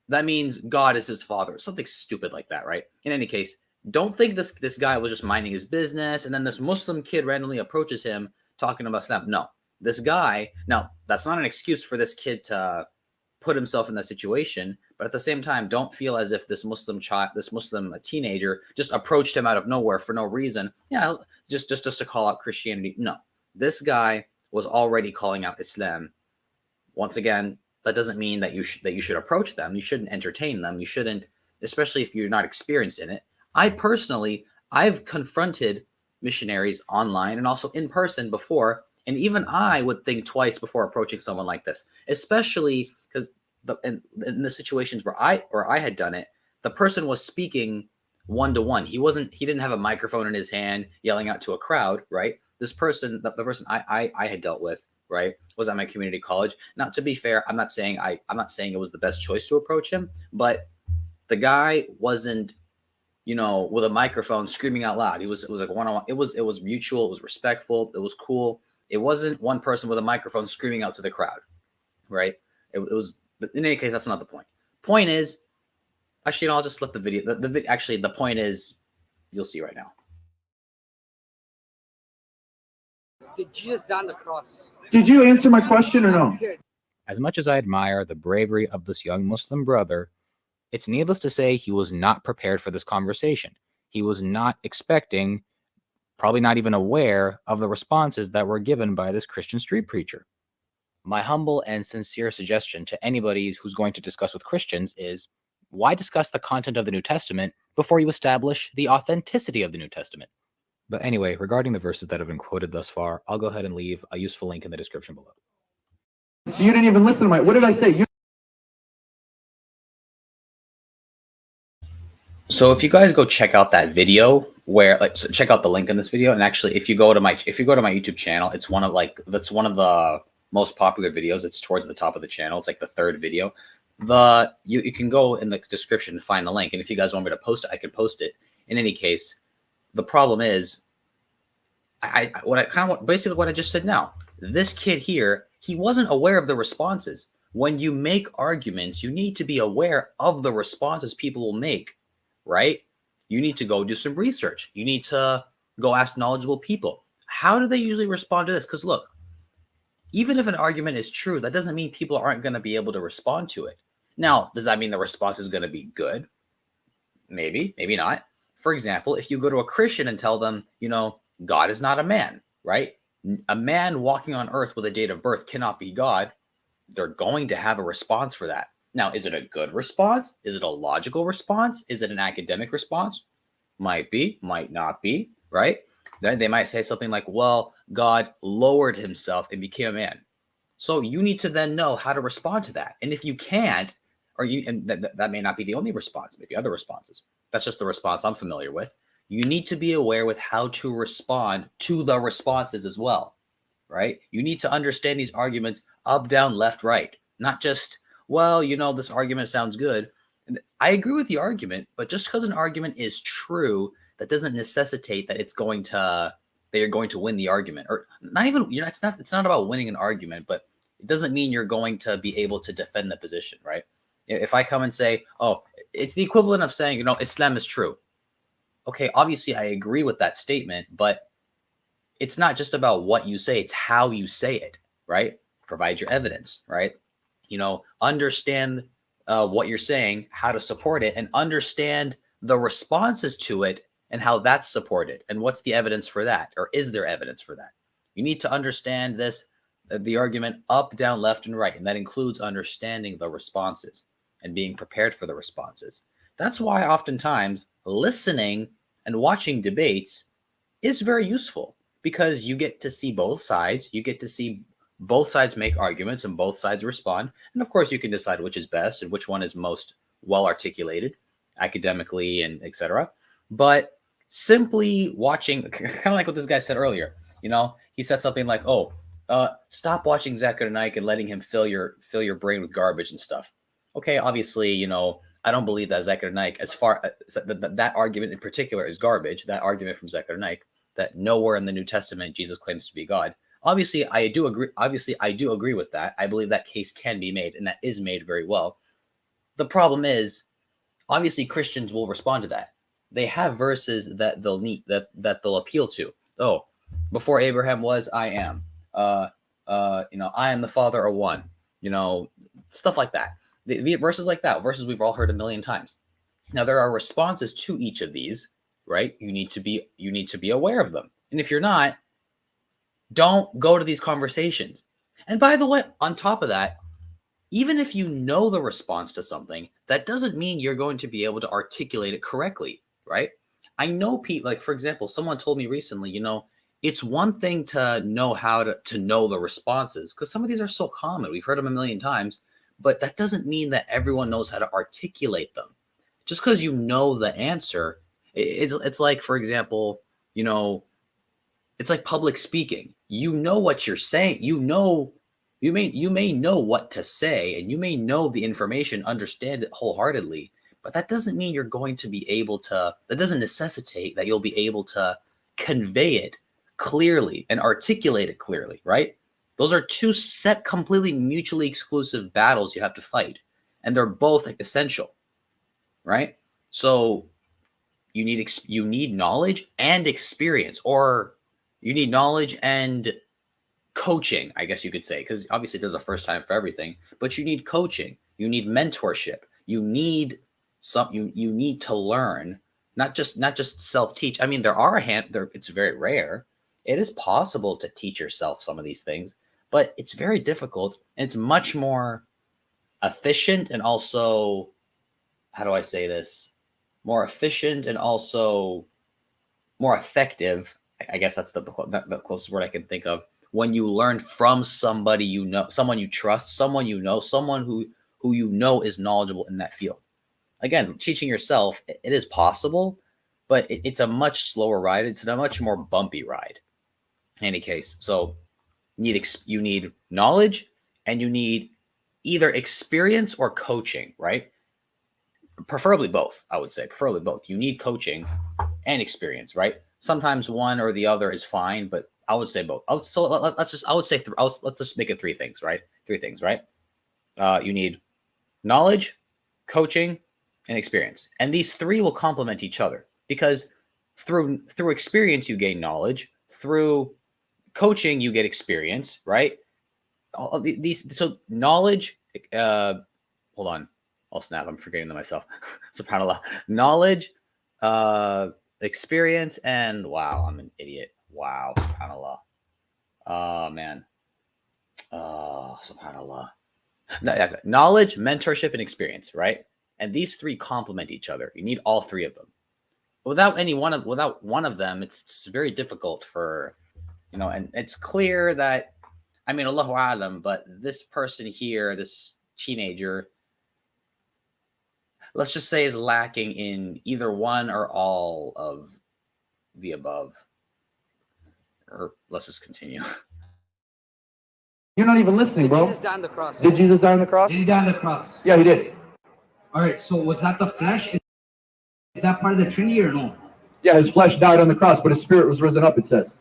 that means God is his father. Something stupid like that, right? In any case, don't think this guy was just minding his business and then this Muslim kid randomly approaches him talking about Islam. No, this guy, now that's not an excuse for this kid to put himself in that situation, but at the same time, don't feel as if this Muslim teenager just approached him out of nowhere for no reason. Yeah, just to call out Christianity. No, this guy was already calling out Islam. Once again, that doesn't mean that you should approach them. You shouldn't entertain them. You shouldn't, especially if you're not experienced in it. I've confronted missionaries online and also in person before, and even I would think twice before approaching someone like this, especially because in the situations where I had done it, the person was speaking one-to-one. He didn't have a microphone in his hand yelling out to a crowd, right? This person, the person I had dealt with, right, was at my community college. Now, to be fair, I'm not saying it was the best choice to approach him, but the guy wasn't, with a microphone screaming out loud. It was like one-on-one. It was mutual. It was respectful. It was cool. It wasn't one person with a microphone screaming out to the crowd, right? It was. But in any case, that's not the point. Point is, actually, I'll just let the video. The point is, you'll see right now. Did Jesus die on the cross? Did you answer my question or no? As much as I admire the bravery of this young Muslim brother, it's needless to say he was not prepared for this conversation. He was not expecting, probably not even aware of the responses that were given by this Christian street preacher. My humble and sincere suggestion to anybody who's going to discuss with Christians is, why discuss the content of the New Testament before you establish the authenticity of the New Testament? But anyway, regarding the verses that have been quoted thus far, I'll go ahead and leave a useful link in the description below. So you didn't even listen to what did I say? So if you guys go check out that video check out the link in this video, and actually if you go to my YouTube channel, that's one of the most popular videos. It's towards the top of the channel. It's like the third video. You can go in the description and find the link, and if you guys want me to post it, I can post it. In any case, the problem is basically what I just said now. This kid here, he wasn't aware of the responses. When you make arguments, you need to be aware of the responses people will make, right? You need to go do some research. You need to go ask knowledgeable people. How do they usually respond to this? Because look, even if an argument is true, that doesn't mean people aren't going to be able to respond to it. Now, does that mean the response is going to be good? Maybe, maybe not. For example, if you go to a Christian and tell them, God is not a man, right? A man walking on earth with a date of birth cannot be God. They're going to have a response for that. Now, is it a good response? Is it a logical response? Is it an academic response? Might be, might not be, right? Then they might say something like, well, God lowered himself and became a man. So you need to then know how to respond to that. And if you can't, that may not be the only response, maybe other responses. That's just the response I'm familiar with. You need to be aware with how to respond to the responses as well, right? You need to understand these arguments up, down, left, right, not just, well, this argument sounds good. And I agree with the argument, but just because an argument is true, that doesn't necessitate that you're going to win the argument, or not even, it's not about winning an argument, but it doesn't mean you're going to be able to defend the position, right? If I come and say, oh, it's the equivalent of saying, Islam is true. Okay, obviously I agree with that statement, but it's not just about what you say, it's how you say it, right? Provide your evidence, right? Understand what you're saying, how to support it, and understand the responses to it and how that's supported, and what's the evidence for that, or is there evidence for that? You need to understand the argument up, down, left, and right, and that includes understanding the responses and being prepared for the responses. That's why oftentimes listening and watching debates is very useful, because you get to see both sides. You get to see both sides make arguments and both sides respond. And of course, you can decide which is best and which one is most well articulated academically and etc. But simply watching, kind of like what this guy said earlier, he said something like, stop watching Zakir Naik and letting him fill your brain with garbage and stuff. Okay, obviously, I don't believe that Zakir Naik, as far as that argument in particular is garbage, that argument from Zakir Naik, that nowhere in the New Testament Jesus claims to be God. Obviously, I do agree. Obviously, I do agree with that. I believe that case can be made, and that is made very well. The problem is, obviously, Christians will respond to that. They have verses that they'll need that they'll appeal to. Oh, before Abraham was, I am. I am the Father are one. Stuff like that. The verses like that, verses we've all heard a million times. Now there are responses to each of these, right? You need to be aware of them. And if you're not, don't go to these conversations. And by the way, on top of that, even if you know the response to something, that doesn't mean you're going to be able to articulate it correctly, right? I know people, like, for example, someone told me recently, it's one thing to know how to know the responses, because some of these are so common. We've heard them a million times, but that doesn't mean that everyone knows how to articulate them. Just because you know the answer, it's like, for example, it's like public speaking. You know what you're saying. You may know what to say, and you may know the information, understand it wholeheartedly, but that doesn't mean you're going to be able to, that doesn't necessitate that you'll be able to convey it clearly and articulate it clearly, right? Those are two completely mutually exclusive battles you have to fight, and they're both essential, right? So you need knowledge and experience, or you need knowledge and coaching, I guess you could say, because obviously there's a first time for everything, but you need coaching, you need mentorship, you need you need to learn, not just self-teach. I mean, it's very rare. It is possible to teach yourself some of these things, but it's very difficult, and it's much more efficient, and also, how do I say this? More efficient and also more effective. I guess that's the closest word I can think of. When you learn from somebody someone you trust, someone someone who is knowledgeable in that field. Again, teaching yourself, it is possible, but it's a much slower ride. It's a much more bumpy ride. In any case, so you need knowledge, and you need either experience or coaching, right? Preferably both, I would say. Preferably both. You need coaching and experience, right? Sometimes one or the other is fine, but I would say both. Let's just make it three things, right? You need knowledge, coaching, and experience. And these three will complement each other, because through experience, you gain knowledge. Through coaching, you get experience, right? So knowledge, hold on. Oh, snap, I'm forgetting them myself. SubhanAllah. Knowledge, experience, and wow, I'm an idiot. Wow, SubhanAllah. Oh, man. Oh, SubhanAllah. No, that's it. Knowledge, mentorship, and experience, right? And these three complement each other. You need all three of them. Without one of them, it's very difficult for, and it's clear that, I mean, Allahu Alam, but this person here, this teenager, let's just say, is lacking in either one or all of the above. Or let's just continue. You're not even listening, bro. Did Jesus die on the cross? Did Jesus die on the cross? Did he die on the cross? Yeah, he did. All right, so was that the flesh? Is that part of the Trinity or no? Yeah, his flesh died on the cross, but his spirit was risen up, it says.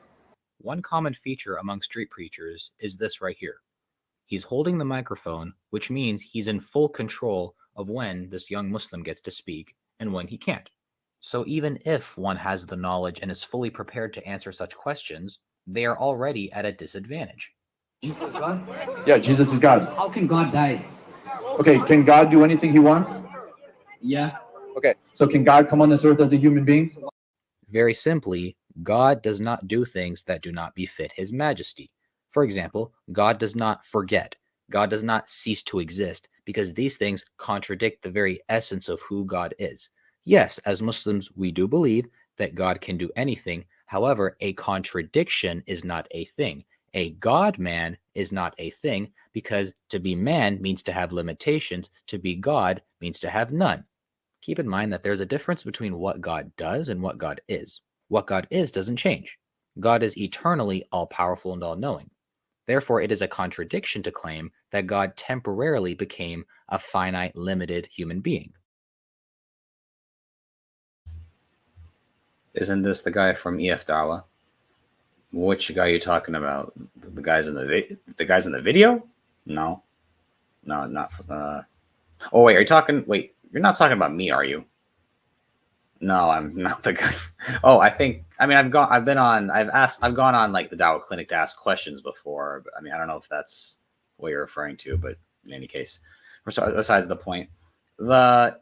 One common feature among street preachers is this right here. He's holding the microphone, which means he's in full control of when this young Muslim gets to speak and when he can't. So even if one has the knowledge and is fully prepared to answer such questions, they are already at a disadvantage. Jesus is God? Yeah, Jesus is God. How can God die? Okay, can God do anything he wants? Yeah. Okay, so can God come on this earth as a human being? Very simply, God does not do things that do not befit his majesty. For example, God does not forget. God does not cease to exist, because these things contradict the very essence of who God is. Yes, as Muslims, we do believe that God can do anything. However, a contradiction is not a thing. A God-man is not a thing, because to be man means to have limitations. To be God means to have none. Keep in mind that there's a difference between what God does and what God is. What God is doesn't change. God is eternally all-powerful and all-knowing. Therefore, it is a contradiction to claim that God temporarily became a finite, limited human being. Isn't this the guy from EF Dawah? Which guy are you talking about? The guys in the video? No, not. Oh wait, are you talking? Wait, you're not talking about me, are you? No, I'm not the guy. Oh, I mean, I've gone on like the Dow Clinic to ask questions before. But I mean, I don't know if that's what you're referring to, but in any case, besides the point, the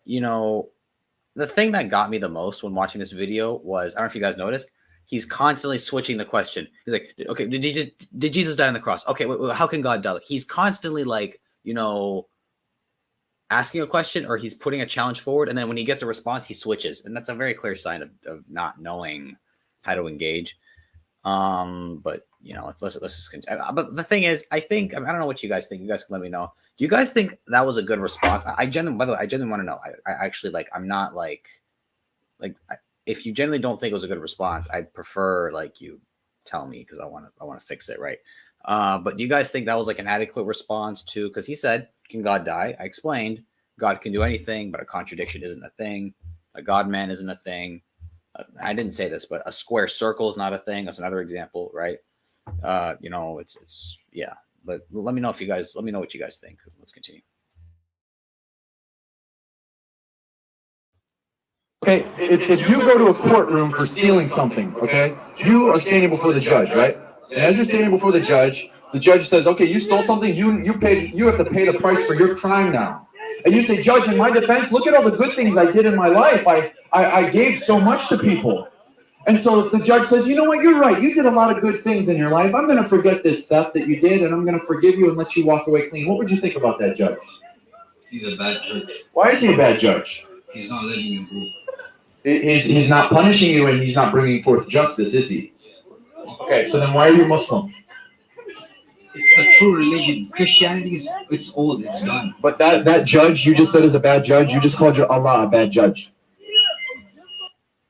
thing that got me the most when watching this video was, I don't know if you guys noticed, he's constantly switching the question. He's like, okay, did Jesus die on the cross? Okay, wait, how can God die? He's constantly like, asking a question, or he's putting a challenge forward, and then when he gets a response, he switches, and that's a very clear sign of not knowing how to engage. But let's just continue. But the thing is, I don't know what you guys think. You guys can let me know. Do you guys think that was a good response? By the way, I genuinely want to know. I actually I'm not if you generally don't think it was a good response, I'd prefer you tell me, because I want to fix it, right? But do you guys think that was an adequate response to, because he said, can God die? I explained God can do anything, but a contradiction isn't a thing. A God-man isn't a thing. I didn't say this, but a square circle is not a thing. That's another example, right? It's yeah. But let me know what you guys think. Let's continue. Okay, if you go to a courtroom for stealing something, okay, you are standing before the judge, right? And as you're standing before the judge says, okay, you stole something, you have to pay the price for your crime now. And you say, Judge, in my defense, look at all the good things I did in my life. I gave so much to people. And so if the judge says, you know what, you're right, you did a lot of good things in your life, I'm going to forget this stuff that you did, and I'm going to forgive you and let you walk away clean. What would you think about that, Judge? He's a bad judge. Why is he a bad judge? He's not letting you go. He's not punishing you, and he's not bringing forth justice, is he? Okay, so then why are you Muslim? It's the true religion. Christianity it's old, it's done. But that judge you just said is a bad judge. You just called your Allah a bad judge.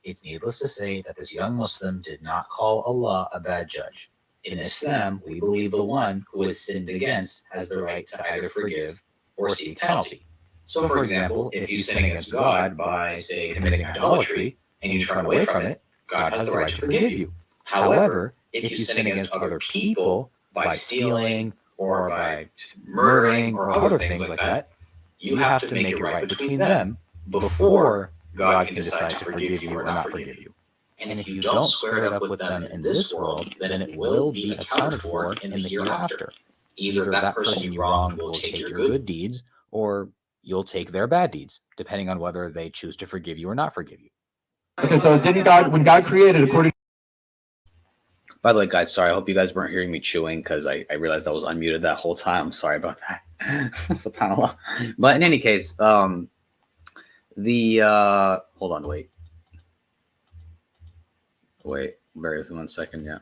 It's needless to say that this young Muslim did not call Allah a bad judge. In Islam, we believe the one who is sinned against has the right to either forgive or seek penalty. So, for example, if you sin against God by, say, committing idolatry, and you turn away from it, God has the right to forgive you. However, if you sin against other people by stealing or by murdering or other things like that, you have to make it right between them before God can decide to forgive you or not forgive you. And if you don't square it up with them in this world, then it will be accounted for in the hereafter. Either that person you wronged will take your good deeds, or you'll take their bad deeds, depending on whether they choose to forgive you or not forgive you. Okay, so when God created, according. By the way, guys, sorry, I hope you guys weren't hearing me chewing, because I realized I was unmuted that whole time. Sorry about that. SubhanAllah. But in any case, hold on, wait, bear with me 1 second. Yeah.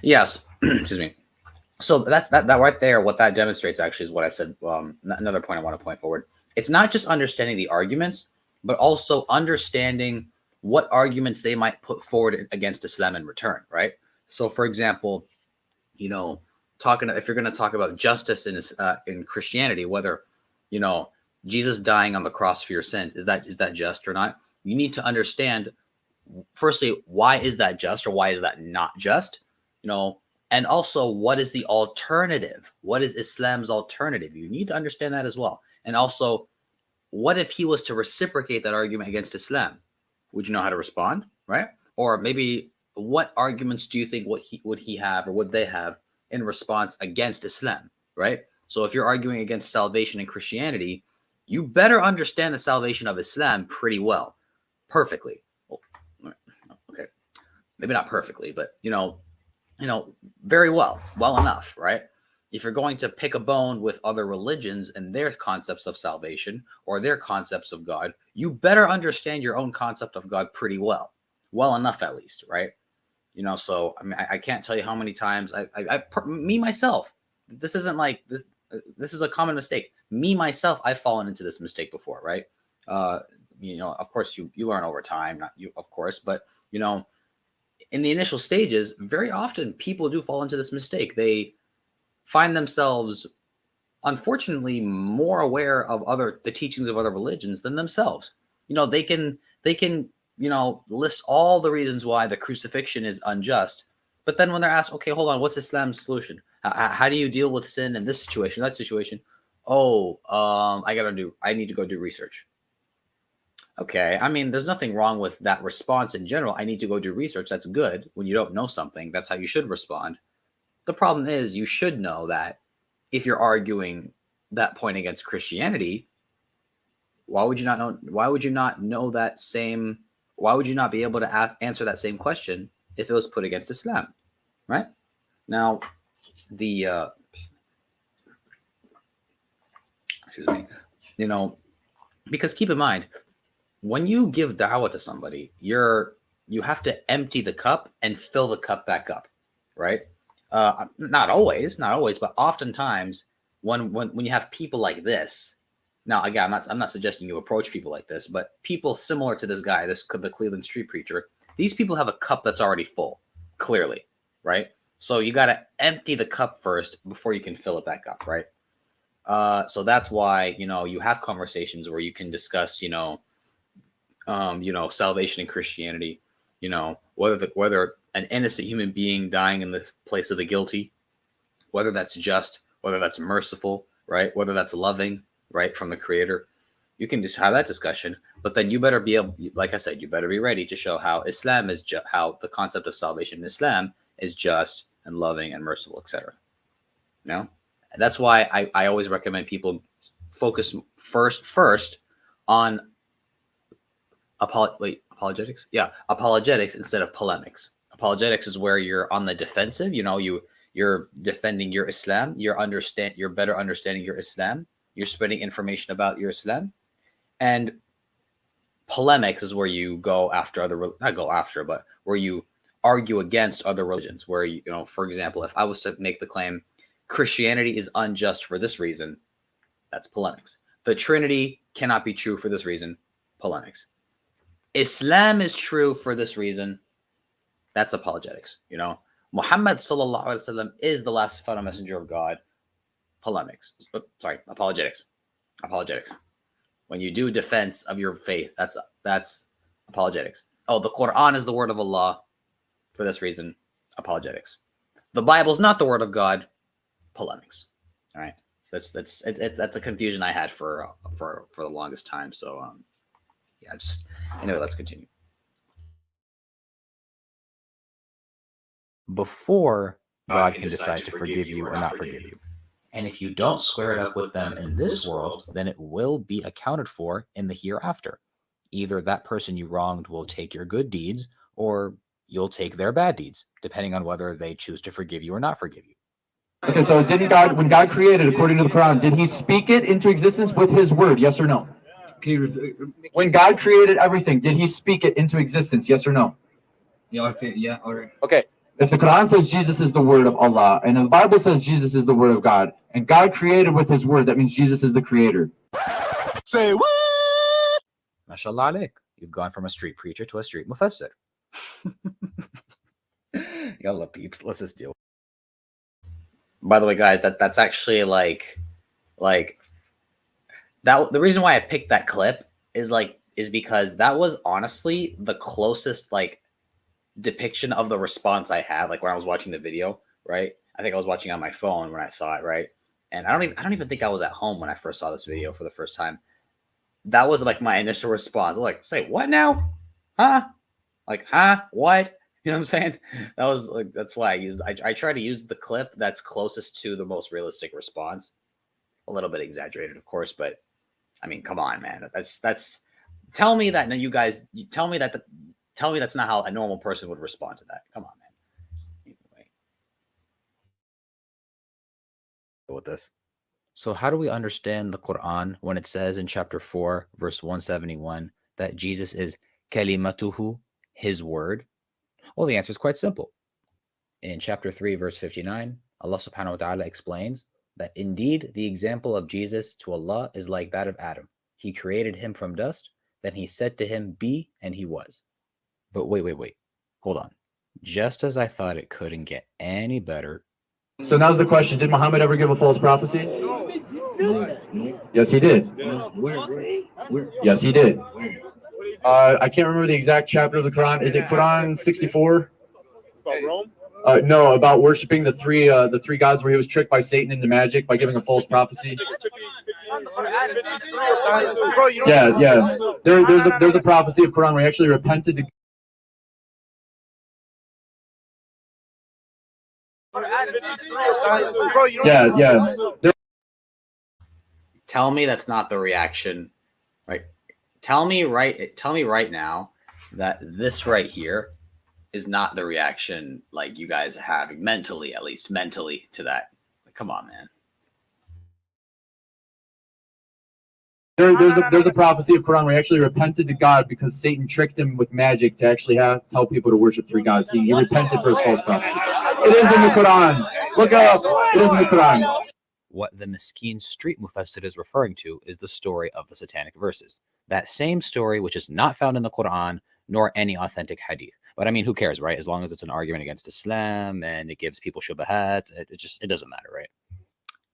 Yes. Excuse me. So that right there, what that demonstrates actually is what I said. Another point I want to point forward. It's not just understanding the arguments, but also understanding what arguments they might put forward against Islam in return, right? So, for example, if you're going to talk about justice in Christianity, whether Jesus dying on the cross for your sins, is that just or not? You need to understand, firstly, why is that just or why is that not just? And also, what is the alternative? What is Islam's alternative? You need to understand that as well. And also, what if he was to reciprocate that argument against Islam? Would you know how to respond, right? Or maybe what arguments do you think would he have or would they have in response against Islam, right? So if you're arguing against salvation in Christianity, you better understand the salvation of Islam pretty well, perfectly. Okay, maybe not perfectly, but very well enough, right? If you're going to pick a bone with other religions and their concepts of salvation or their concepts of God, you better understand your own concept of God pretty well enough at least, right? So I mean, I can't tell you how many times me myself, this isn't like this. This is a common mistake. Me myself, I've fallen into this mistake before, right? Of course, you learn over time, not you, of course, but in the initial stages, very often people do fall into this mistake. They find themselves, unfortunately, more aware of the teachings of other religions than themselves. They can list all the reasons why the crucifixion is unjust, But then when they're asked, okay, hold on, what's Islam's solution? How do you deal with sin in this situation, that situation? Oh, I need to go do research. Okay, I mean, there's nothing wrong with that response in general. I need to go do research. That's good. When you don't know something, that's how you should respond. The problem is you should know that if you're arguing that point against Christianity, why would you not know? Why would you not know that same? Why would you not be able to answer that same question if it was put against Islam, right? Now, excuse me, because keep in mind, when you give da'wah to somebody, you have to empty the cup and fill the cup back up, right? Not always, but oftentimes when you have people like this. Now, again, I'm not suggesting you approach people like this, but people similar to this guy, the Cleveland street preacher, these people have a cup that's already full, clearly, right? So you got to empty the cup first before you can fill it back up, right? So that's why, you have conversations where you can discuss, salvation and Christianity, whether an innocent human being dying in the place of the guilty, whether that's just, whether that's merciful, right? Whether that's loving, right, from the Creator. You can just have that discussion, but then you better be able, like I said, you better be ready to show how Islam is how the concept of salvation in Islam is just and loving and merciful, etc. And that's why I always recommend people focus first on apologetics. Yeah, apologetics instead of polemics. Apologetics is where you're on the defensive. You're defending your Islam. You're better understanding your Islam. You're spreading information about your Islam. And polemics is where you go after but where you argue against other religions. Where for example, if I was to make the claim Christianity is unjust for this reason, that's polemics. The Trinity cannot be true for this reason, polemics. Islam is true for this reason, that's apologetics. Muhammad sallallahu alaihi wasallam is the last final messenger of God, polemics. Apologetics. When you do defense of your faith, that's apologetics. Oh, the Quran is the word of Allah for this reason, apologetics. The Bible's not the word of God, polemics. All right, that's a confusion I had for the longest time. So anyway, let's continue. Before God can decide to forgive you or not forgive you. And if you don't square it up with them in this world, then it will be accounted for in the hereafter. Either that person you wronged will take your good deeds, or you'll take their bad deeds, depending on whether they choose to forgive you or not forgive you. Okay, so when God created, according to the Quran, did he speak it into existence with his word? Yes or no? When God created everything, did he speak it into existence? Yes or no? Yeah, all right. Okay. If the Quran says Jesus is the word of Allah, and the Bible says Jesus is the word of God, and God created with his word, that means Jesus is the creator. Say what? MashaAllah alaik. You've gone from a street preacher to a street mufassir. Y'all peeps. Let's just deal. By the way, guys, that's actually like that. The reason why I picked that clip is because that was honestly the closest depiction of the response I had, when I was watching the video, right? I think I was watching on my phone when I saw it, right? And I don't even think I was at home when I first saw this video for the first time. That was my initial response. I was say what now? Huh? What? You know what I'm saying? That was that's why I try to use the clip that's closest to the most realistic response. A little bit exaggerated, of course, but I mean, come on, man. That's tell me that. No, you guys, tell me that's not how a normal person would respond to that. Come on, man. Anyway. With this. So how do we understand the Quran when it says in chapter 4, verse 171, that Jesus is kalimatuhu, his word? Well, the answer is quite simple. In chapter 3, verse 59, Allah subhanahu wa ta'ala explains that indeed the example of Jesus to Allah is like that of Adam. He created him from dust, then he said to him, be, and he was. But wait. Hold on. Just as I thought it couldn't get any better. So now's the question. Did Muhammad ever give a false prophecy? Yes, he did. Where? Yes, he did. I can't remember the exact chapter of the Quran. Is it Quran 64? About Rome? No, about worshiping the three gods, where he was tricked by Satan into magic by giving a false prophecy. Yeah. There's a prophecy of Quran where he actually repented to. Yeah. Tell me that's not the reaction, right? Tell me right now that this right here is not the reaction like you guys are having mentally, at least mentally, to that. Like, come on, man. There's a prophecy of Quran where he actually repented to God because Satan tricked him with magic to actually tell people to worship three gods. He repented for his false prophecy. It is in the Quran. Look it up. It is in the Quran. What the Miskeen Street Mufassir is referring to is the story of the satanic verses. That same story, which is not found in the Quran nor any authentic hadith. But I mean, who cares, right? As long as it's an argument against Islam and it gives people shubahat, it doesn't matter, right?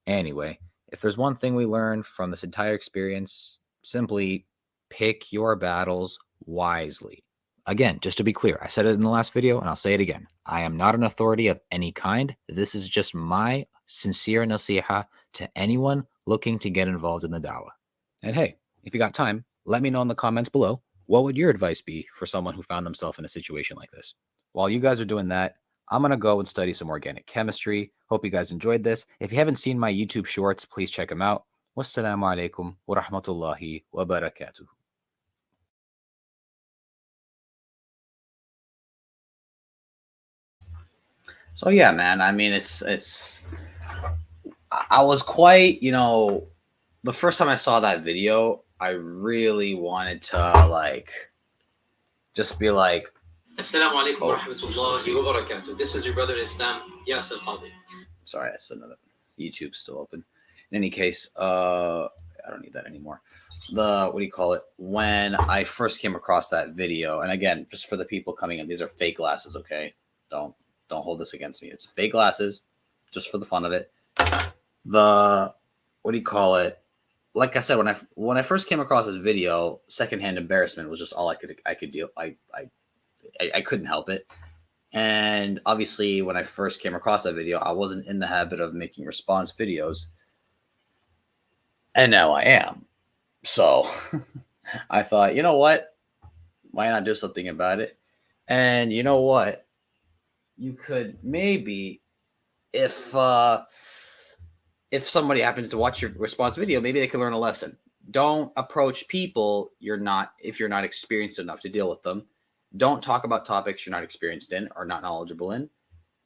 Anyway, if there's one thing we learned from this entire experience, simply pick your battles wisely. Again, just to be clear, I said it in the last video and I'll say it again. I am not an authority of any kind. This is just my sincere nasiha to anyone looking to get involved in the dawah. And hey, if you got time, let me know in the comments below, what would your advice be for someone who found themselves in a situation like this? While you guys are doing that, I'm going to go and study some organic chemistry. Hope you guys enjoyed this. If you haven't seen my YouTube shorts, please check them out. Wassalamu alaikum wa rahmatullahi wa barakatuh. So yeah, man, I mean, I was quite, the first time I saw that video, I really wanted to just be like, Assalamu alaikum wa rahmatullahi wa barakatuh. This is your brother in Islam, Yasir Khadi. Sorry, that's another. YouTube's still open. In any case, I don't need that anymore. When I first came across that video, and again, just for the people coming in, these are fake glasses, okay? Don't hold this against me. It's fake glasses, just for the fun of it. Like I said, when I first came across this video, secondhand embarrassment was just all I could deal. I couldn't help it. And obviously, when I first came across that video, I wasn't in the habit of making response videos. And now I am. So I thought, you know what? Why not do something about it? And you know what? You could maybe, if somebody happens to watch your response video, maybe they could learn a lesson. Don't approach people if you're not experienced enough to deal with them. Don't talk about topics you're not experienced in or not knowledgeable in.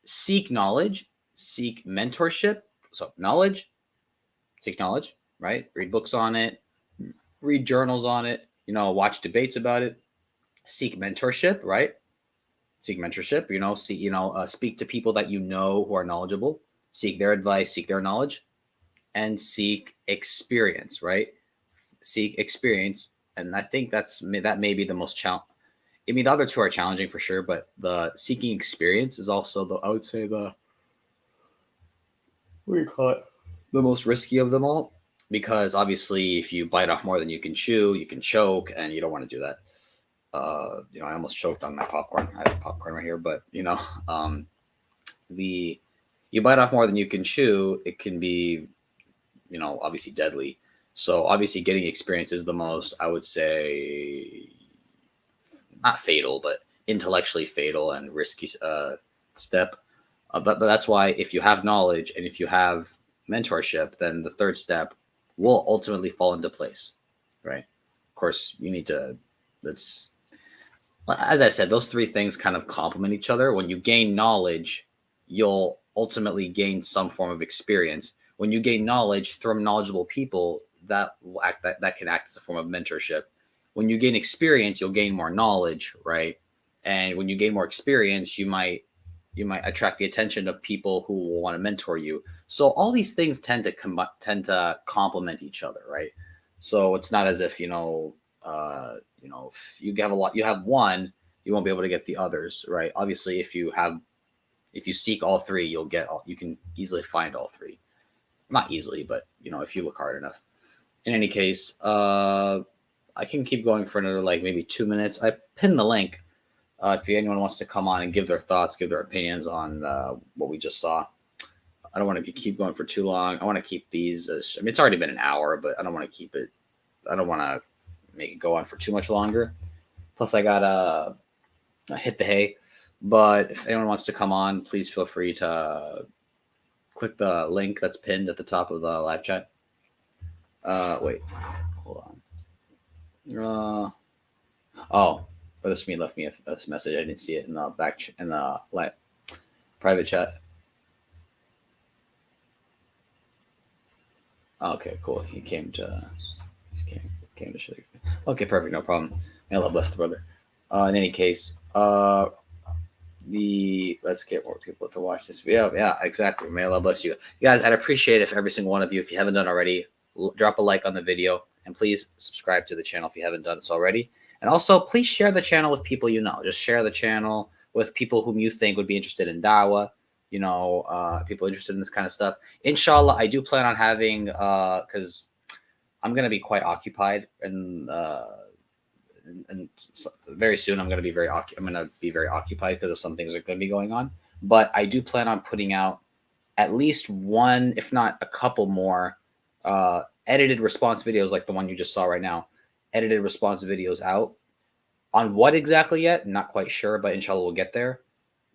Seek knowledge, seek mentorship. So seek knowledge, right? Read books on it, read journals on it, watch debates about it. Seek mentorship, right? Seek mentorship, speak to people that who are knowledgeable. Seek their advice, seek their knowledge, and seek experience, right? Seek experience. And I think that may be the most challenge. I mean, the other two are challenging for sure, but the seeking experience is also the most risky of them all, because obviously if you bite off more than you can chew, you can choke, and you don't want to do that. I almost choked on my popcorn. I have popcorn right here, but you bite off more than you can chew, it can be, obviously deadly. So obviously getting experience is the most, I would say, not fatal, but intellectually fatal and risky step. But that's why if you have knowledge and if you have mentorship, then the third step will ultimately fall into place, right? Of course, you need to, as I said, those three things kind of complement each other. When you gain knowledge, you'll ultimately gain some form of experience. When you gain knowledge from knowledgeable people, that can act as a form of mentorship. When you gain experience, you'll gain more knowledge, right? And when you gain more experience, you might attract the attention of people who will want to mentor you. So all these things tend to complement each other, right? So it's not as if if you have one, you won't be able to get the others, right? Obviously, if you seek all three, you can easily find all three. Not easily, but if you look hard enough. In any case, I can keep going for another maybe 2 minutes. I pinned the link If anyone wants to come on and give their thoughts, give their opinions on what we just saw. I don't want to keep going for too long. I want to keep these I mean, it's already been an hour, but I don't want to keep it. I don't want to make it go on for too much longer. Plus, I got hit the hay. But if anyone wants to come on, please feel free to click the link that's pinned at the top of the live chat. Wait, hold on. Oh, Brother Smee left me a message. I didn't see it in the private chat. Okay, cool. He came to show you. Okay, perfect. No problem. May Allah bless the brother. In any case, let's get more people to watch this video. Yeah, exactly. May Allah bless you. You guys, I'd appreciate it if every single one of you, if you haven't done already, drop a like on the video and please subscribe to the channel if you haven't done this already. And also, please share the channel with people you know. Just share the channel with people whom you think would be interested in da'wah, people interested in this kind of stuff. Inshallah, I do plan on having, because I'm going to be quite occupied and very soon I'm going to be very occupied because of some things that are going to be going on. But I do plan on putting out at least one, if not a couple more edited response videos like the one you just saw right now. Edited response videos out. On what exactly yet? Not quite sure, but inshallah we'll get there.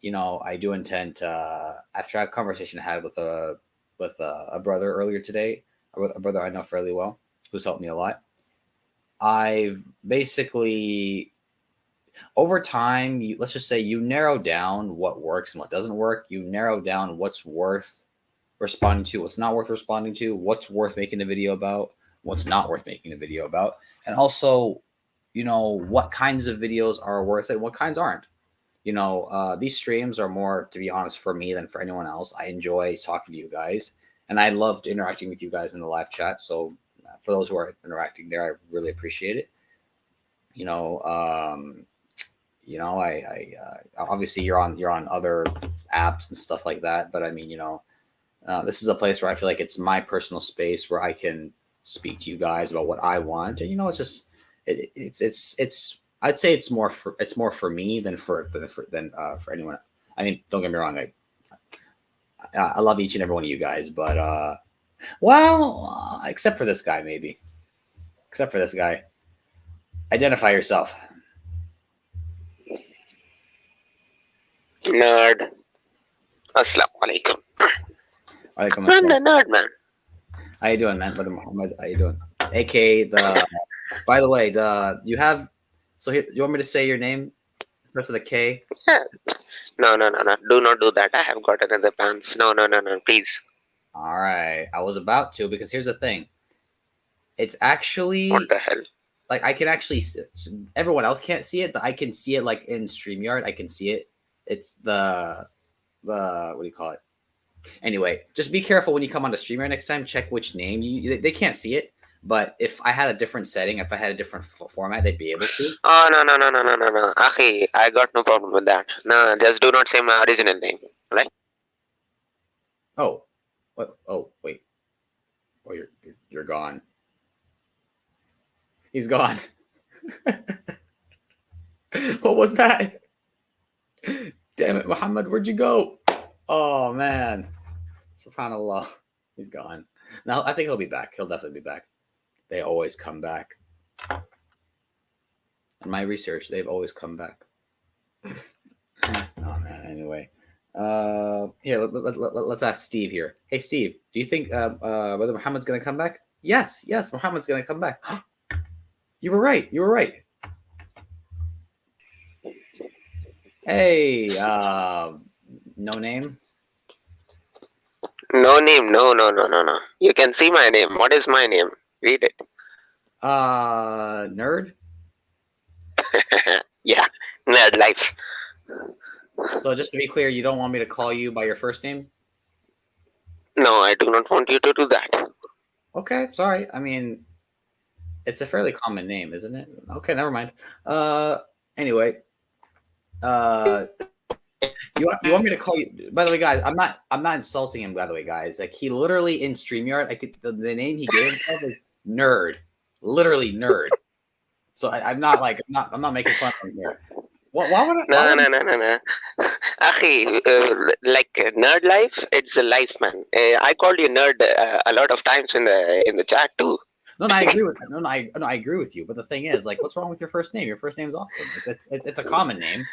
I do intend to, after a conversation I had with a brother earlier today, a brother I know fairly well, who's helped me a lot. I've basically, over time, let's just say you narrow down what works and what doesn't work. You narrow down what's worth responding to, what's not worth responding to, what's worth making a video about, what's not worth making a video about. And also, what kinds of videos are worth it, what kinds aren't. These streams are more, to be honest, for me than for anyone else. I enjoy talking to you guys, and I loved interacting with you guys in the live chat. So for those who are interacting there, I really appreciate it. Obviously you're on other apps and stuff like that, but I mean, this is a place where I feel like it's my personal space where I can speak to you guys about what I want. And it's just it's I'd say it's more for me than for anyone. I mean, don't get me wrong, I love each and every one of you guys, but except for this guy, maybe. Except for this guy. Identify yourself. Nerd. Assalamu alaikum. Alaikum I'm the assalam. nerd, man. How you doing, man? Brother Muhammad, how you doing? AKA by the way, you have, so here, you want me to say your name? It starts with a K? No. Do not do that. I have got another pants. No. Please. All right. I was about to, because here's the thing. It's actually, What the hell? like, I can actually everyone else can't see it, but I can see it like in StreamYard. I can see it. It's the what do you call it? Anyway, just be careful when you come onto StreamYard next time. Check which name they can't see it. But if I had a different setting, if I had a different format, they'd be able to. Oh, no. Akhi, I got no problem with that. No, just do not say my original name, right? Oh, what? Oh, wait. Oh, you're gone. He's gone. What was that? Damn it, Muhammad, where'd you go? Oh man, subhanallah, he's gone. Now I think he'll be back. He'll definitely be back. They always come back. In my research, they've always come back. Oh man. Anyway, here let's ask Steve here. Hey Steve, do you think whether Muhammad's gonna come back? Yes, Muhammad's gonna come back. You were right. Hey, no name. No name. No. You can see my name. What is my name? Read it. Nerd. Yeah, nerd life. So just to be clear, you don't want me to call you by your first name? No, I do not want you to do that. Okay, sorry. I mean, it's a fairly common name, isn't it? Okay, never mind. Anyway, you want me to call you? By the way, guys, I'm not insulting him. By the way, guys, like he literally in StreamYard, the name he gave himself is Nerd, literally Nerd. So I'm not making fun of him here. Why would I? No. Akhi, like nerd life, it's a life, man. I called you nerd a lot of times in the chat too. No, I agree with I agree with you. But the thing is, like, what's wrong with your first name? Your first name is awesome. It's a common name,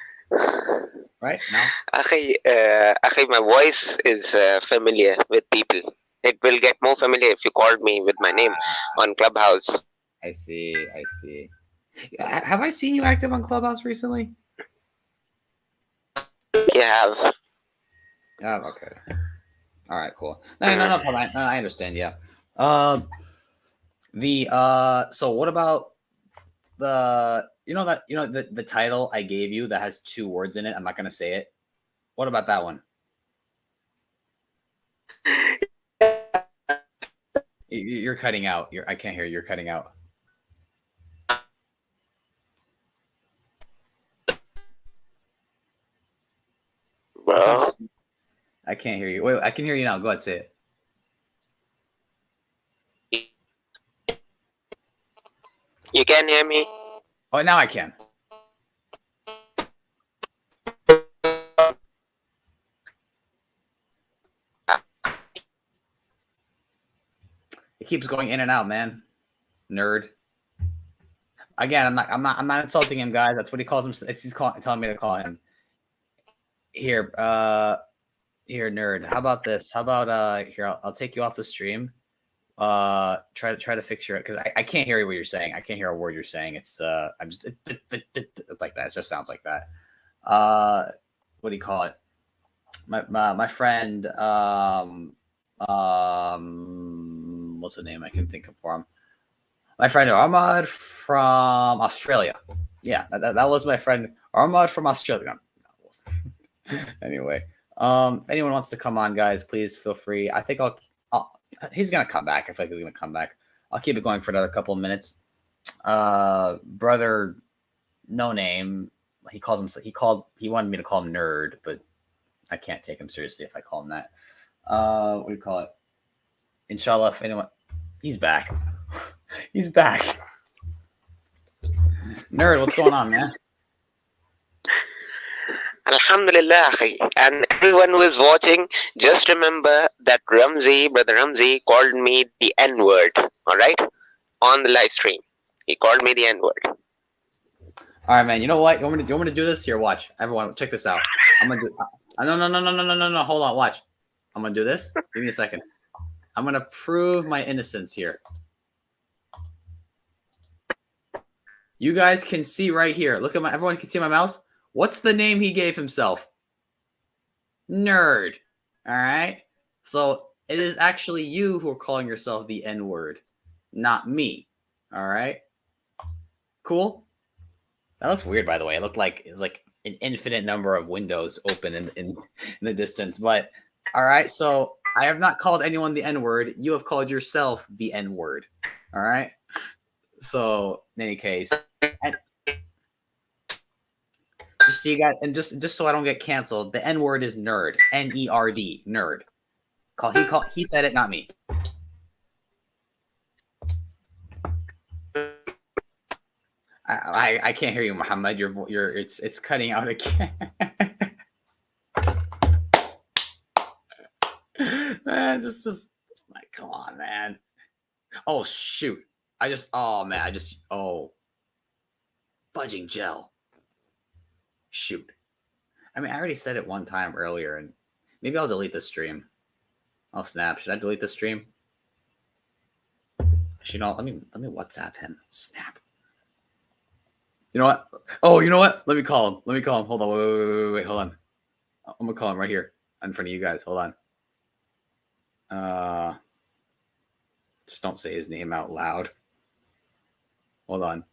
right? No. Akhi, my voice is familiar with people. It will get more familiar if you called me with my name on Clubhouse. I see. Have I seen you active on Clubhouse recently? You have. Yeah. Okay. All right. Cool. No problem. I understand. Yeah. So what about the the title I gave you that has 2 words in it? I'm not gonna say it. What about that one? You're cutting out. I can't hear you. You're cutting out. Well, I can't hear you. Wait, I can hear you now. Go ahead, say it. You can hear me? Oh, now I can. It keeps going in and out, man. Nerd. Again, I'm not insulting him, guys. That's what he calls him. He's telling me to call him. Here, nerd. How about this? How about here? I'll take you off the stream. Try to fix your, because I can't hear what you're saying. I can't hear a word you're saying. It's I'm just it's like that. It just sounds like that. What do you call it? My friend what's the name I can think of for him? My friend Ahmad from Australia. Yeah, that was my friend Ahmad from Australia. Anyway, anyone wants to come on, guys, please feel free. I think he's gonna come back. I feel like he's gonna come back. I'll keep it going for another couple of minutes. Brother, no name. He wanted me to call him nerd, but I can't take him seriously if I call him that. What do you call it? Inshallah, if anyone, he's back. He's back. Nerd, what's going on, man? Alhamdulillah, akhi. And everyone who is watching, just remember that Brother Ramzi called me the N-word, all right? On the live stream. He called me the N-word. All right, man. You know what? You want me to do this? Here, watch. Everyone, check this out. I'm going to do... No. Hold on, watch. I'm going to do this. Give me a second. I'm going to prove my innocence here. You guys can see right here. Look at everyone can see my mouse. What's the name he gave himself? Nerd. All right. So it is actually you who are calling yourself the N-word, not me. All right. Cool. That looks weird, by the way. It looked like it's like an infinite number of windows open in the distance. But all right. So I have not called anyone the N-word. You have called yourself the N-word. All right. So in any case, just so you guys, and just so I don't get canceled, the N-word is nerd. N-E-R-D, nerd. He said it, not me. I can't hear you, Muhammad. It's cutting out again. Man, just like, come on, man. Oh shoot. Fudging gel. Shoot. I mean, I already said it one time earlier, and maybe I'll delete the stream. I'll snap. Should I delete the stream? Actually, no, let me WhatsApp him. Snap. You know what? Oh, you know what? Let me call him. Hold on. Wait. Hold on. I'm gonna call him right here in front of you guys. Hold on. Just don't say his name out loud. Hold on.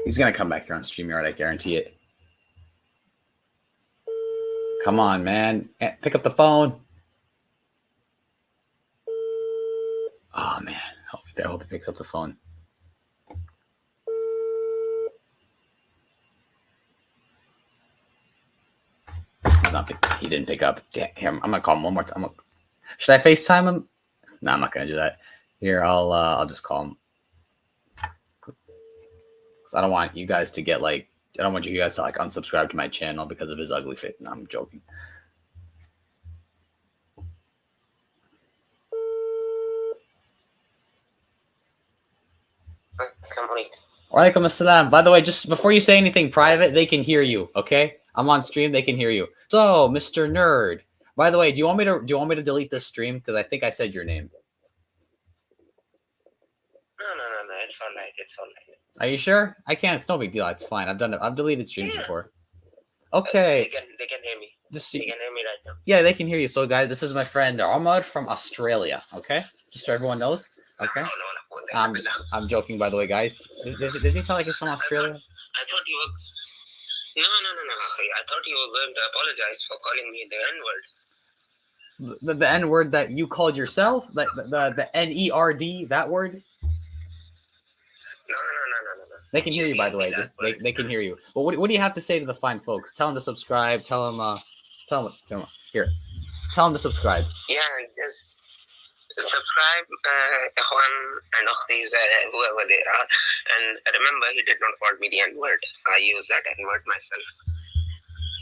He's gonna come back here on StreamYard, I guarantee it. Come on, man. Pick up the phone. Oh, man. I hope he picks up the phone. not. He didn't pick up. Damn. Here, I'm gonna call him one more time. Should I FaceTime him? No, I'm not gonna do that. Here, I'll just call him. Because I don't want you guys to get like. I don't want you guys to like unsubscribe to my channel because of his ugly face. No, I'm joking. Walaikum assalam. By the way, just before you say anything private, they can hear you. Okay, I'm on stream. They can hear you. So, Mr. Nerd. By the way, do you want me to delete this stream because I think I said your name? No. It's all right. It's all right. Are you sure? I can't. It's no big deal. It's fine. I've done it. I've deleted streams before. Okay. They can hear me. Just They can hear me right now. Yeah, they can hear you. So, guys, this is my friend Ahmad from Australia. Okay, just so everyone knows. Okay. I'm joking, by the way, guys. Does he sound like he's from Australia? I thought you were. No. I thought you were going to apologize for calling me the N-word. The N-word that you called yourself? The N-E-R-D, that word? No. They can hear you, by the way. They can hear you. Well, what do you have to say to the fine folks? Tell them to subscribe. Tell them here. Tell them to subscribe. Yeah, just subscribe, Ikhwan and Akhtis, whoever they are. And remember, he did not call me the N-word. I use that N-word myself.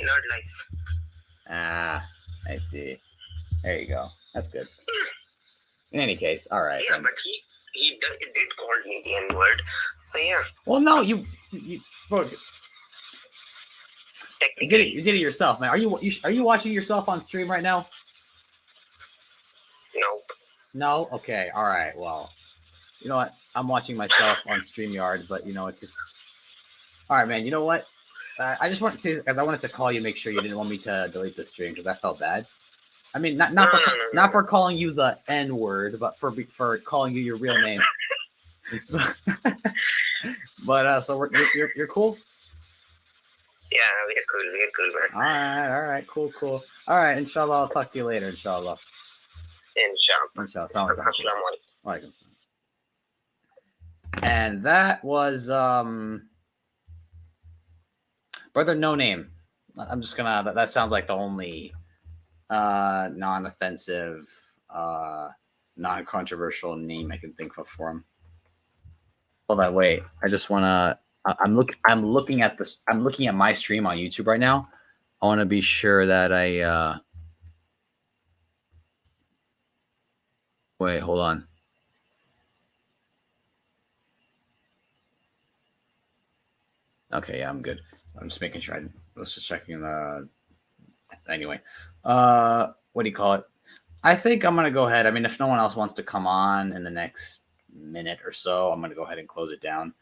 Not life. Ah, I see. There you go. That's good. In any case, all right. Yeah, but he did call me the N-word. So yeah. Well, no, you did it yourself, man. Are you watching yourself on stream right now? Nope. No? Okay. All right. Well, you know what? I'm watching myself on StreamYard, but you know it's all right, man. You know what? I just wanted to, because I wanted to call you, make sure you didn't want me to delete the stream because I felt bad. I mean, not for calling you the N-word, but for calling you your real name. But so you're cool. Yeah, we're cool, man. All right, cool. All right, inshallah, I'll talk to you later, inshallah. Inshallah. Assalamu alaikum. And that was Brother No Name. I'm just gonna. That sounds like the only non-offensive, non-controversial name I can think of for him. Hold on, wait. I just wanna. I'm looking at this. I'm looking at my stream on YouTube right now. I want to be sure that I. Wait, hold on. Okay, yeah, I'm good. I'm just making sure. Let's just checking the. Anyway, what do you call it? I think I'm gonna go ahead. I mean, if no one else wants to come on in the next minute or so, I'm gonna go ahead and close it down.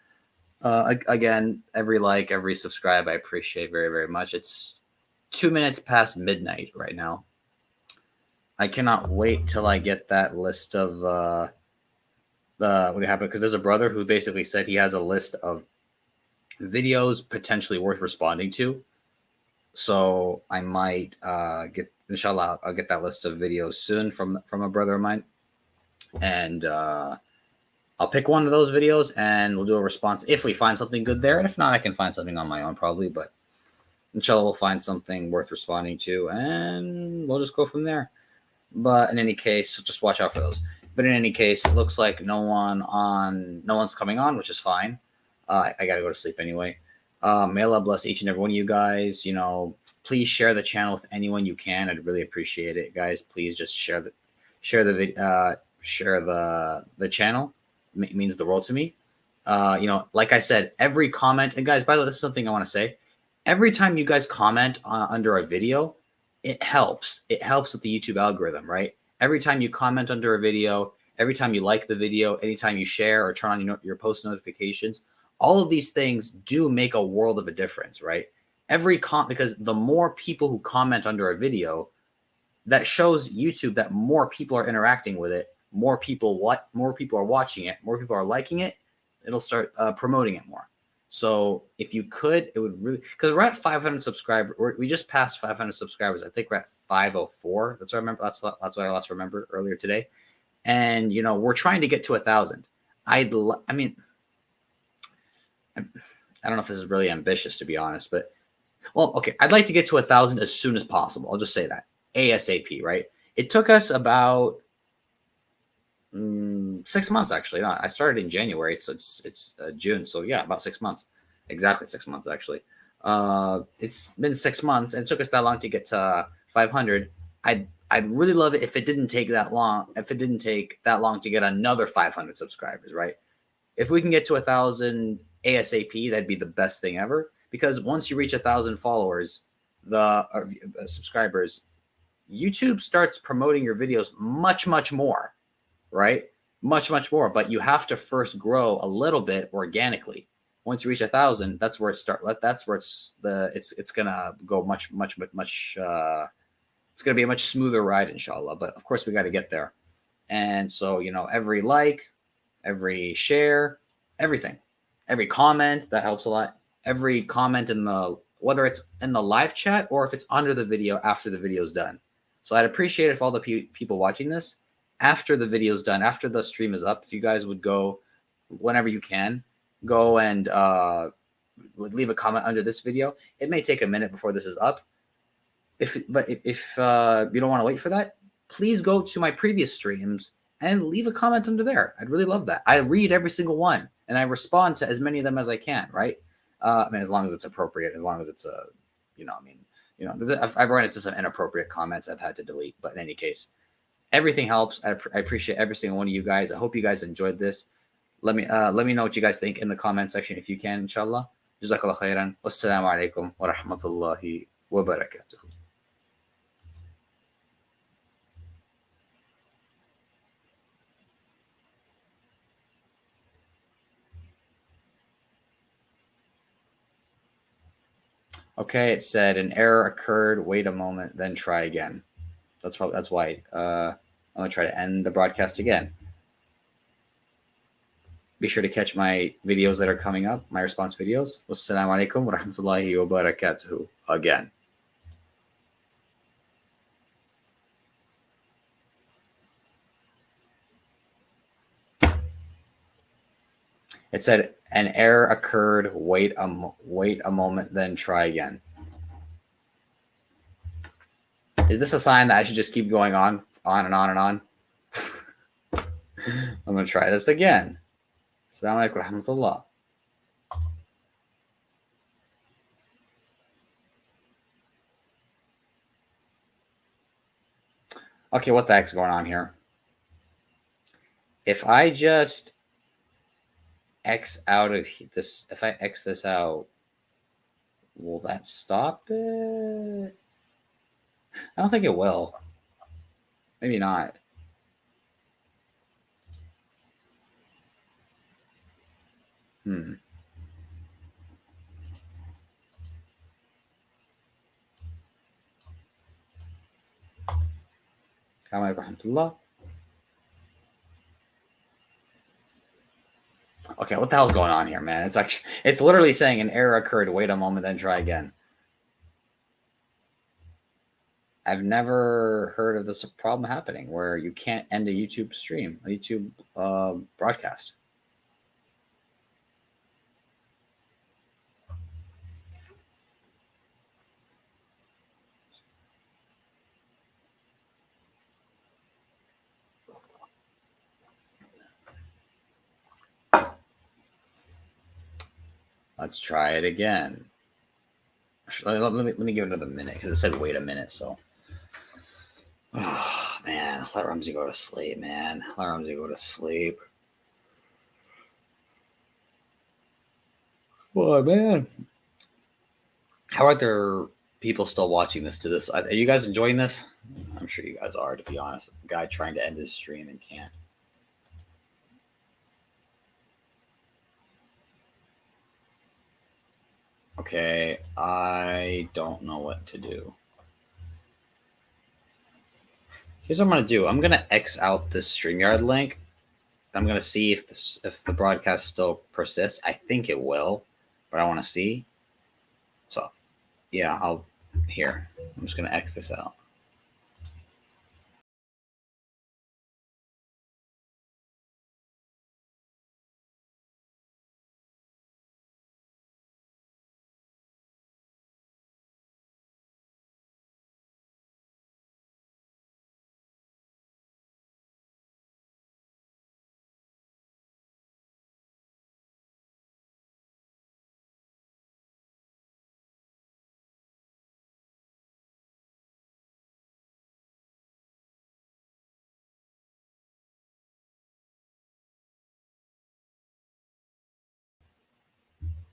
Again, every like, every subscribe, I appreciate very, very much. It's 2 minutes past midnight right now. I cannot wait till I get that list of what happened, because there's a brother who basically said he has a list of videos potentially worth responding to. So I might inshallah, I'll get that list of videos soon from a brother of mine, and I'll pick one of those videos and we'll do a response if we find something good there. And if not, I can find something on my own probably, but inshallah we'll find something worth responding to and we'll just go from there. But in any case, just watch out for those. But in any case, it looks like no one's coming on, which is fine. I gotta go to sleep anyway. May Allah bless each and every one of you guys. You know, please share the channel with anyone you can. I'd really appreciate it, guys. Please just share the channel. It means the world to me. You know, like I said, every comment, and guys, by the way, this is something I want to say. Every time you guys comment under a video, it helps. It helps with the YouTube algorithm, right? Every time you comment under a video, every time you like the video, anytime you share or turn on your post notifications, all of these things do make a world of a difference, right? Because the more people who comment under a video, that shows YouTube that more people are interacting with it, more people are watching it, more people are liking it, it'll start promoting it more. So if you could, it would really, because we're at 500 subscribers. We just passed 500 subscribers. I think we're at 504. That's what I remember. That's what I last remember earlier today. And you know, we're trying to get to 1,000. I mean, I don't know if this is really ambitious, to be honest, but Well, okay, I'd like to get to 1,000 as soon as possible. I'll just say that. ASAP, right? It took us about 6 months, actually. No, I started in January, so it's June. So yeah, about 6 months. Exactly 6 months, actually. It's been 6 months, and it took us that long to get to 500. I'd really love it if it didn't take that long. If it didn't take that long to get another 500 subscribers, right? If we can get to 1,000 ASAP, that'd be the best thing ever. Because once you reach 1,000 followers, subscribers, YouTube starts promoting your videos much more, right? Much more. But you have to first grow a little bit organically. Once you reach 1,000, that's where it starts. That's where it's gonna go much. It's gonna be a much smoother ride, inshallah. But of course, we got to get there. And so, every like, every share, everything, every comment, that helps a lot. Every comment whether it's in the live chat or if it's under the video after the video's done. So I'd appreciate if all the people watching this, after the video's done, after the stream is up, if you guys would go, whenever you can, go and leave a comment under this video. It may take a minute before this is up. If you don't want to wait for that, please go to my previous streams and leave a comment under there. I'd really love that. I read every single one and I respond to as many of them as I can, right? As long as it's appropriate, as long as it's I've run into some inappropriate comments I've had to delete, but in any case, everything helps. I appreciate every single one of you guys. I hope you guys enjoyed this. Let me know what you guys think in the comment section if you can, inshallah. Jazakallah khairan. Wassalamu alaikum wa rahmatullahi wa barakatuh. Okay, it said an error occurred. Wait a moment, then try again. That's why I'm gonna try to end the broadcast again. Be sure to catch my videos that are coming up, my response videos. Wassalamu alaikum wa rahmatullahi wa barakatuhu again. It said an error occurred. Wait a moment, then try again. Is this a sign that I should just keep going on and on and on? I'm gonna try this again. Assalamu alaikum wa rahmatullah. Okay, what the heck's going on here? If I just X out of this, if I X this out, will that stop it? I don't think it will. Maybe not. Assalamu alaikum wa rahmatullah. Okay, what the hell's going on here, man? It's literally saying an error occurred. Wait a moment, then try again. I've never heard of this problem happening where you can't end a YouTube stream, a YouTube broadcast. Let's try it again. Let me give it another minute because it said wait a minute. So, oh man, let Ramsey go to sleep, man. Let Ramsey go to sleep. What, man? How are there people still watching this to this? Are you guys enjoying this? I'm sure you guys are, to be honest. A guy trying to end his stream and can't. Okay, I don't know what to do. Here's what I'm gonna do. I'm gonna X out this StreamYard link. I'm gonna see if the broadcast still persists. I think it will, but I want to see. So, yeah, I'm just gonna X this out.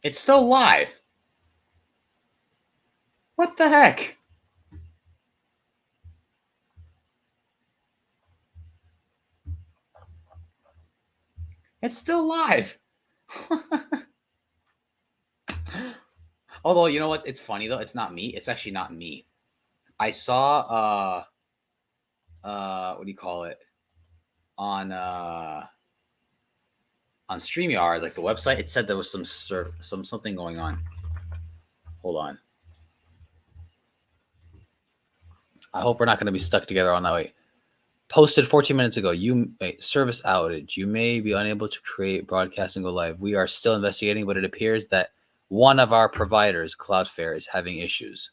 It's still live. What the heck? It's still live. Although, you know what? It's funny though. It's not me. It's actually not me. I saw what do you call it? On StreamYard, like the website, it said there was something going on. Hold on. I hope we're not going to be stuck together on that way. Posted 14 minutes ago. Service outage. You may be unable to create, broadcast, and go live. We are still investigating, but it appears that one of our providers, Cloudflare, is having issues.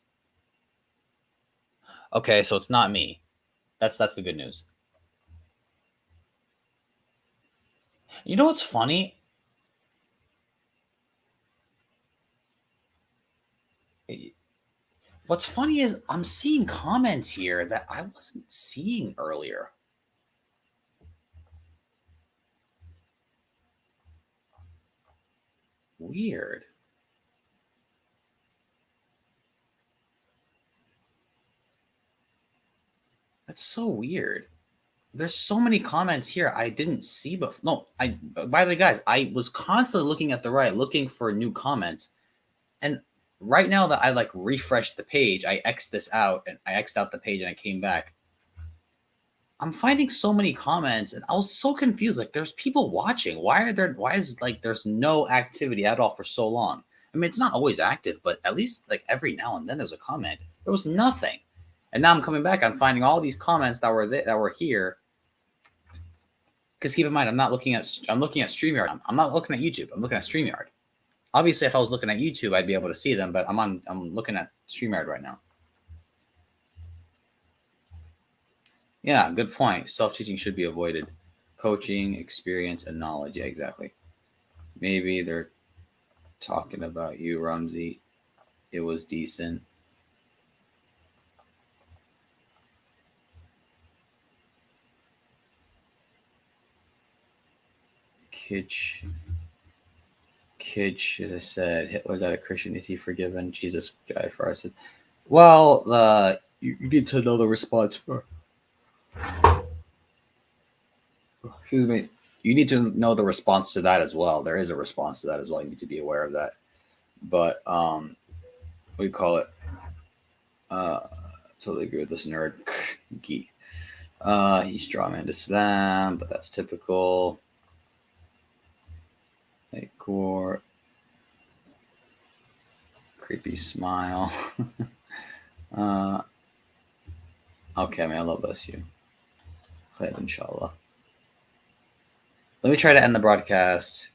Okay, so it's not me. That's the good news. You know what's funny? What's funny is I'm seeing comments here that I wasn't seeing earlier. Weird. That's so weird. There's so many comments here I didn't see before. No, by the way, guys, I was constantly looking at the right, looking for new comments. And right now that I like refreshed the page, I X'd this out and I X'd out the page and I came back. I'm finding so many comments and I was so confused. Like there's people watching. Why is it like there's no activity at all for so long? I mean, it's not always active, but at least like every now and then there's a comment. There was nothing. And now I'm coming back. I'm finding all these comments that were here. Because keep in mind, I'm looking at StreamYard. I'm not looking at YouTube. I'm looking at StreamYard. Obviously, if I was looking at YouTube, I'd be able to see them, but I'm looking at StreamYard right now. Yeah, good point. Self-teaching should be avoided. Coaching, experience, and knowledge. Yeah, exactly. Maybe they're talking about you, Rumsey. It was decent. Kid should have said, Hitler got a Christian. Is he forgiven? Jesus died for us. Well, you need to know the response for. Excuse me. You need to know the response to that as well. There is a response to that as well. You need to be aware of that. But what do you call it? Totally agree with this nerd. Geek. He's strawman to Islam, but that's typical. Like Gore. Creepy smile. Okay, man, Allah bless you. Khair, inshallah. Let me try to end the broadcast.